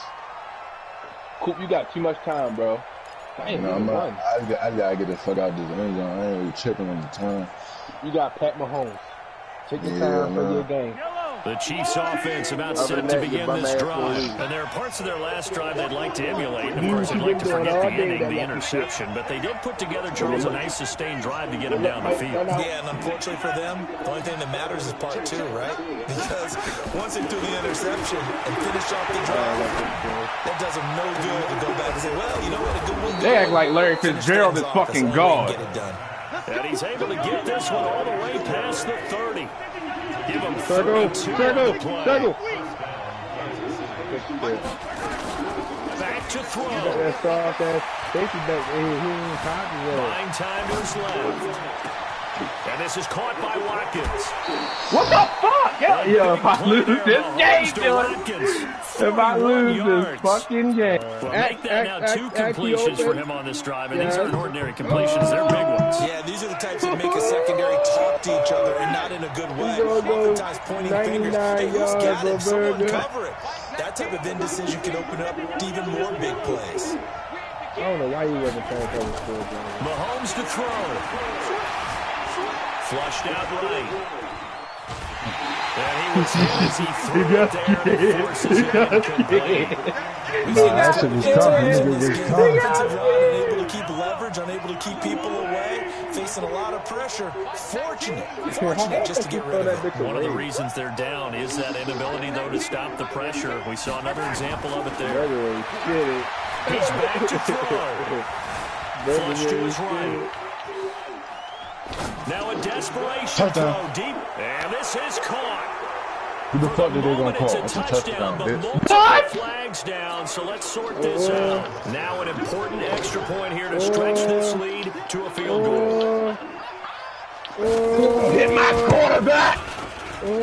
Coop, you got too much time, bro. I gotta get the fuck out of this end zone. I ain't really tripping on the time. You got Pat Mahomes. Take your time for your game. The Chiefs offense about set to begin this drive. And there are parts of their last drive they'd like to emulate. And of course, they'd like to forget the ending, the interception. But they did put together, Charles, a nice sustained drive to get them down the field. Yeah, and unfortunately for them, the only thing that matters is part 2, right? Because once they do the interception and finish off the drive, that does them no good to go back and say, well, you know what, a good one. They act like Larry Fitzgerald is fucking God. And he's able to get this one all the way past the 30. Give him circle. Back to throw. That soft ass safety back here. 9 timers left. And this is caught by Watkins. What the fuck? Yeah, if I lose this game, if I lose this fucking game. Well, make that now 2 completions for him on this drive, and these aren't ordinary completions, they're big ones. Yeah, these are the types that make a secondary talk to each other, and not in a good way. Oftentimes pointing fingers. Hey, who's got him? Someone cover it. That type of indecision can open up to even more big plays. I don't know why he wasn't playing for the score. Mahomes to throw. Flushed out right. And he was hit as he threw it there and forces it incomplete. Unable to keep leverage, unable to keep people away, facing a lot of pressure. Fortunate just to get rid of it. One of the reasons they're down is that inability, though, to stop the pressure. We saw another example of it there. He's back to throw. Flush to his right. Now a desperation throw deep, and this is caught. Who the fuck are they gonna call? It's a touchdown, but multiple flags down, so let's sort this out. Now an important extra point here to stretch this lead to a field goal. Hit my quarterback!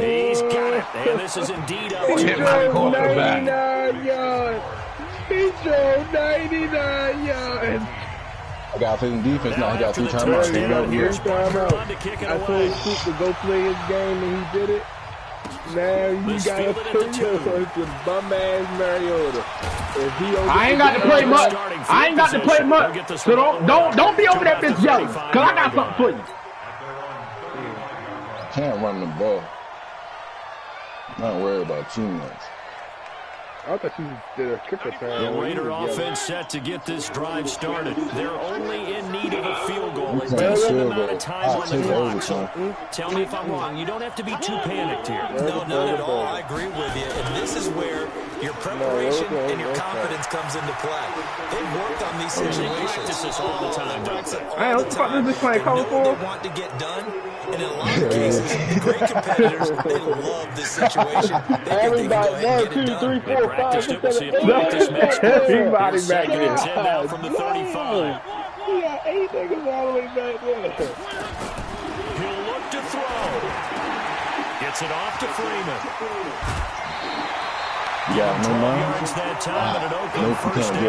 He's got it, and this is indeed up to hit my quarterback. He drove 99 yards. I got to play some defense now. He got 2 timeouts. He got 3 timeouts. I told Scoop to go play his game and he did it. Now you gotta put your bum ass Mariota. I ain't got to play much. I ain't got to play much. So don't be over that bitch yelling. Cause I got something for you. Can't run the ball. Not worried about teammates. I thought you did a kicker turn. The Raider offense set to get this drive started. They're only in need of a field goal. A decent amount of time on the clock. So tell me if I'm wrong. You don't have to be too panicked here. No, not at all. I agree with you. And this is where your preparation and your confidence comes into play. They've worked on these situations. This all the time. I don't fuck this playing color for. They want to get done. And in a lot of cases, the great competitors, they love this situation. Everybody, 1, 2, 3, 4, 5, 6, 7, 8. Everybody back there. Now from the 35. He got 8 niggas all the way back there. He'll look to throw. Gets it off to Freeman. Yeah, no man. Yards that time and an Oakland first down.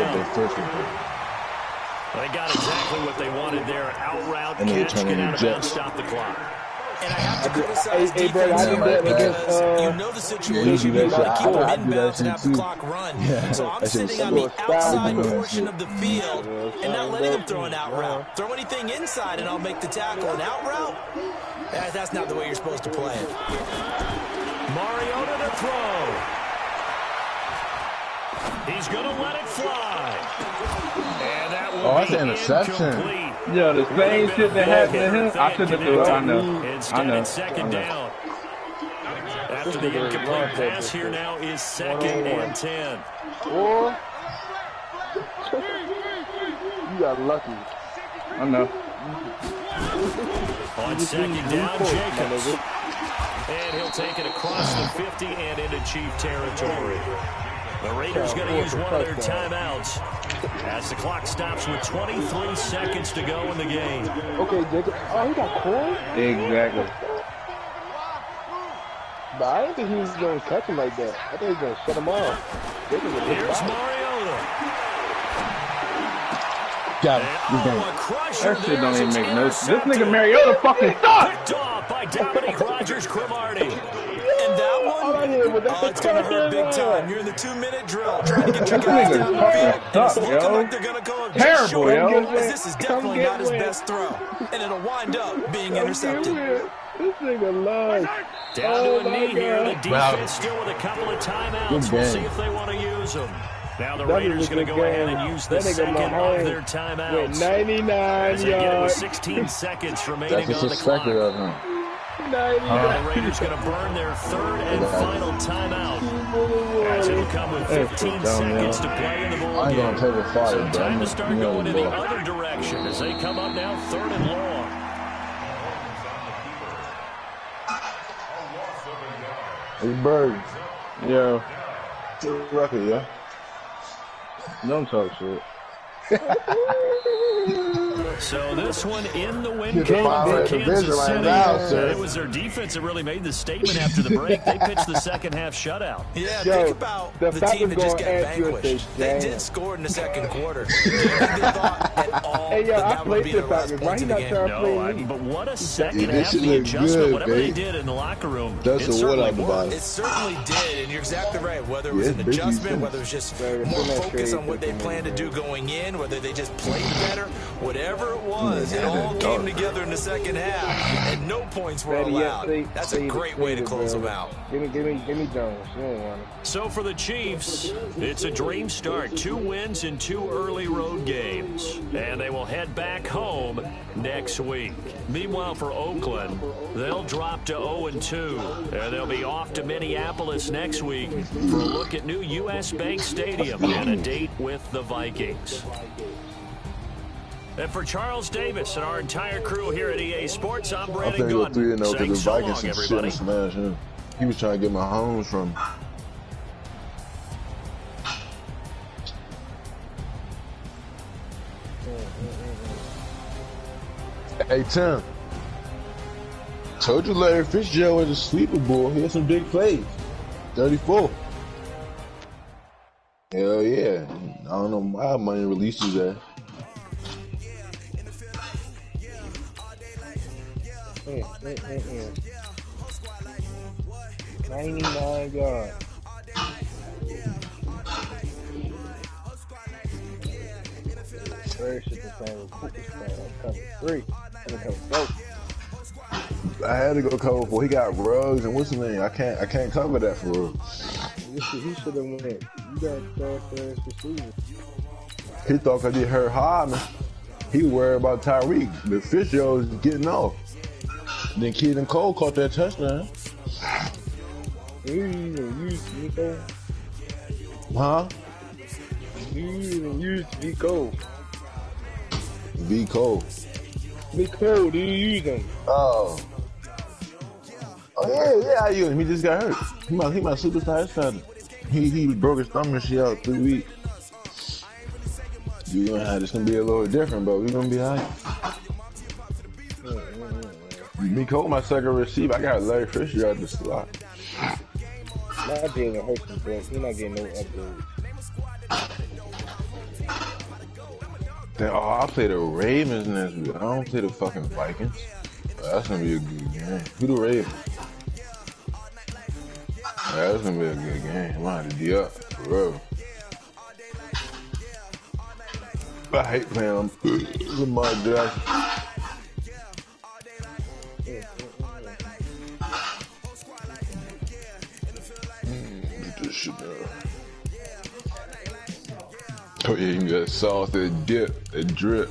They got exactly what they wanted there. Out route, catch, get out of bounds, stop the clock. And I have to criticize defense because you know the situation. You want to keep them inbounds and have the clock run. So I'm sitting on the outside portion of the field and not letting them throw an out route. Throw anything inside and I'll make the tackle. An out route? That's not the way you're supposed to play it. Mariota to throw. He's going to let it fly. And that will that's an interception. Yeah, the same shit that happened to him. I shouldn't have threw it. I know. Instead, second down. After the incomplete pass, here now is 2nd and 10. Or you got lucky. I know. On 2nd down, Jacobs. And he'll take it across the 50 and into Chief territory. The Raiders going to use one of their timeouts as the clock stops with 23 seconds to go in the game. Okay, Jacob. Oh, he got cold? Exactly. But I didn't think he was going to catch him like that. I think he was going to shut him off. Here's Mariota. Got it. That shit don't even make no sense. This nigga Mariota fucking sucks. Picked off by Dominic Rodgers-Cromartie. And that one, it's going to hurt big time. You're in the 2-minute drill, trying to get your guys down the field. It's looking like they're going to go terrible, yo. This is definitely not his best throw. And it'll wind up being intercepted. This nigga lies. Down to a knee here. The defense still with a couple of timeouts. We'll see if they want to use them. Now the Raiders going to go ahead and use the second of their timeouts. 99 yards. They get with 16 seconds remaining on the clock. The Raiders going to burn their 3rd and final timeout. As it'll come with 15 seconds to play in the ball game. So time to start going in the other direction as they come up now 3rd and long. Hey, Bird. Yeah. Record, yeah. Don't talk shit. So this one in the win column for Kansas City. It was their defense that really made the statement after the break. They pitched the second half shutout. Yeah, think about the team that just got vanquished. They did score in the second quarter. Do you think they thought at all that would be the last points of the game? No, but what a second half the adjustment. Whatever they did in the locker room, it certainly worked. It certainly did, and you're exactly right. Whether it was an adjustment, whether it was just more focus on what they planned to do going in, whether they just played better, whatever it was, it all came together in the second half, and no points were allowed. That's a great way to close them out. Give me Jones. You don't want him. So for the Chiefs, it's a dream start. 2 wins in 2 early road games, and they will head back home next week. Meanwhile, for Oakland, they'll drop to 0-2, and they'll be off to Minneapolis next week for a look at new U.S. Bank Stadium and a date with the Vikings. And for Charles Davis and our entire crew here at EA Sports, I'm Brandon Gunn. Saying so long, everybody. He was trying to get my homes from. Hey, Tim. Told you Larry Fitzgerald was a sleeper bull. He had some big plays. 34. Hell yeah. I don't know why money releases that. 99 yards. Very shit the same with Cooper cover 3. And cover 4. I had to go cover 4. He got rugs and what's his name? I can't cover that for real. He should have went. You got fast receiver. He thought because he heard Hardman, he worried about Tyreek. The Fitzgerald was getting off. Then Kid and Cole caught that touchdown. You even used Nico. Huh? You even used Vico. Vico. Vico, do you use him? Oh yeah, I use him. He just got hurt. He my superstar starter. He broke his thumb and shit out 3 weeks. You gonna have this gonna be a little different, but we gonna be alright. Miko, my second receiver. I got Larry Fisher out the slot. My Jalen Hurts is broke. He's not getting no upgrades. I play the Ravens next week. I don't play the fucking Vikings. That's gonna be a good game. Who the Ravens? That's gonna be a good game. I'm gonna have to be up, for real. I hate playing Lamar Jackson. Get this shit down. Oh yeah, you got sauce, that dip, that drip.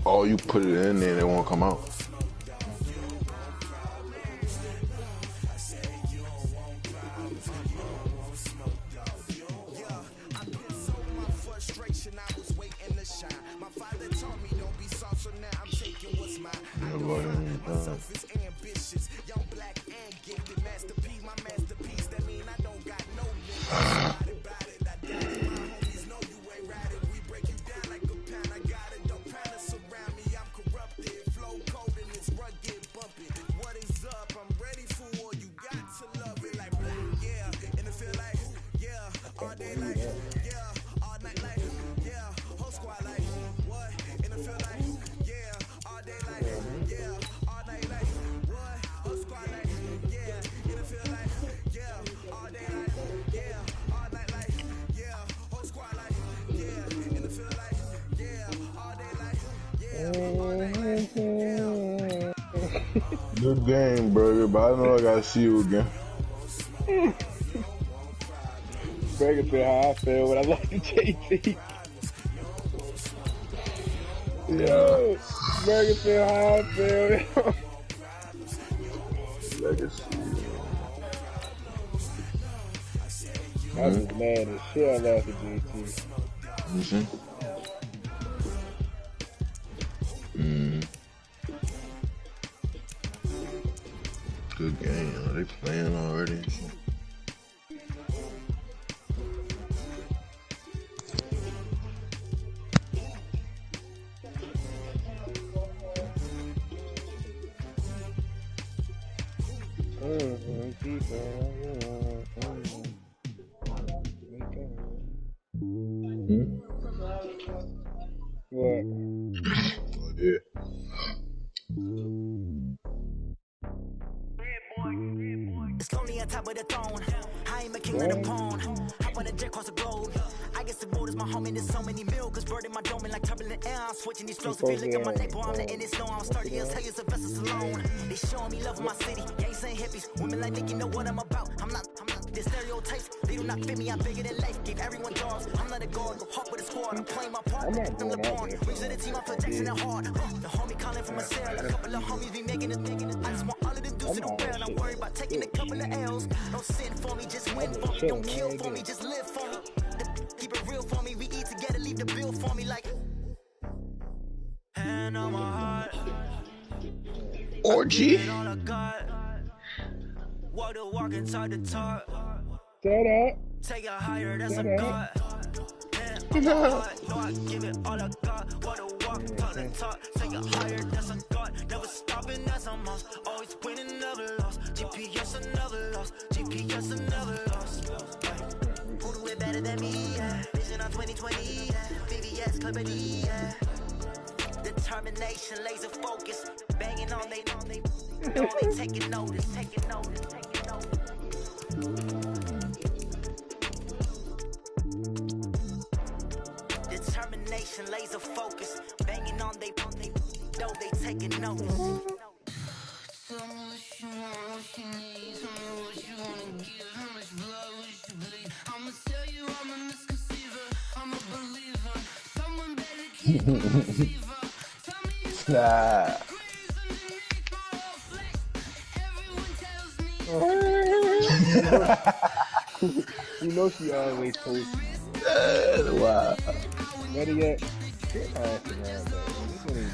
Oh, you put it in there and it won't come out. Good game, brother, but I know I gotta see you again. Burger feel how I feel when I lost to JT. Yeah. Burger feel how I feel. Legacy. I was mad as shit I lost to JT. Mm-hmm. Good game. Are they playing already? What? Oh, yeah. It's lonely on top of the throne. I am a king of the pawn. Hop on a jet across the globe. I guess the world is my home and there's so many milkers bird in my dome and like turbulent air. I'm switching these flows. If you look at my neck, boy, I'm letting it snow. I'm sturdy as hell as a vessel alone. They showing me love in my city. Gangs ain't hippies. Women like think you know what I'm about. I'm not the stereotypes. They do not fit me. I'm bigger than life. Give everyone jobs. I'm not a guard. Go hop with a squad. I'm playing my part. I'm LeBron. Reach to the team. I'm flexing it hard. The homie calling from a cell. A couple of homies be making it. I just want all of them dudes to do well. I'm worried about taking a couple of L's. Don't sin for me, just win for me. Don't kill for me, just live for me. Keep it real for me. We eat together, leave the bill for me like. Hand on my heart. Orgy. Walk the walk inside the talk. Say that. Take it higher, that's a god. No, I give it all I got. What a walk, talk the talk, take it higher, that's a god. Never stopping, that's a must. Always winning, never lost. GPS, another loss. GPS, another loss. Who do it better than me? Yeah. Vision on 2020. Yeah. VVS, Clippity. Yeah. Determination, laser focus, banging on they taking notice, taking notice, taking notice. Determination, laser focus, banging on they know they taking notice. Tell me what you want, what you need, tell me what you wanna give, how much blood would you bleed? I'ma tell you I'm a misconceiver, I'm a believer, someone better keep a receiver. Nah. You know she always posts. Wow. Better yet, get my ass around that.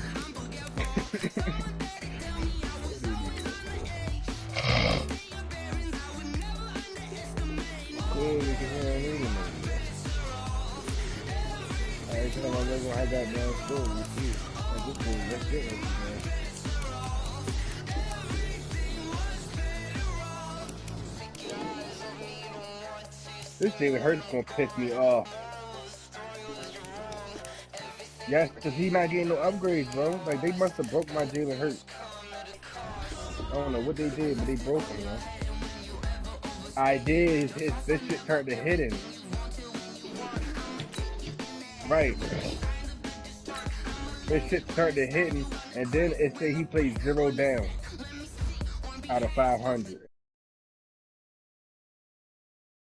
Every time I go, I got down school with you. That's it, man. This Jalen Hurts gonna piss me off. Yes, cause he not getting no upgrades, bro. Like they must have broke my Jalen Hurts. I don't know what they did, but they broke him, man. I did. This shit started to hit him. Right. This shit started hitting, and then it said he played 0 down out of 500.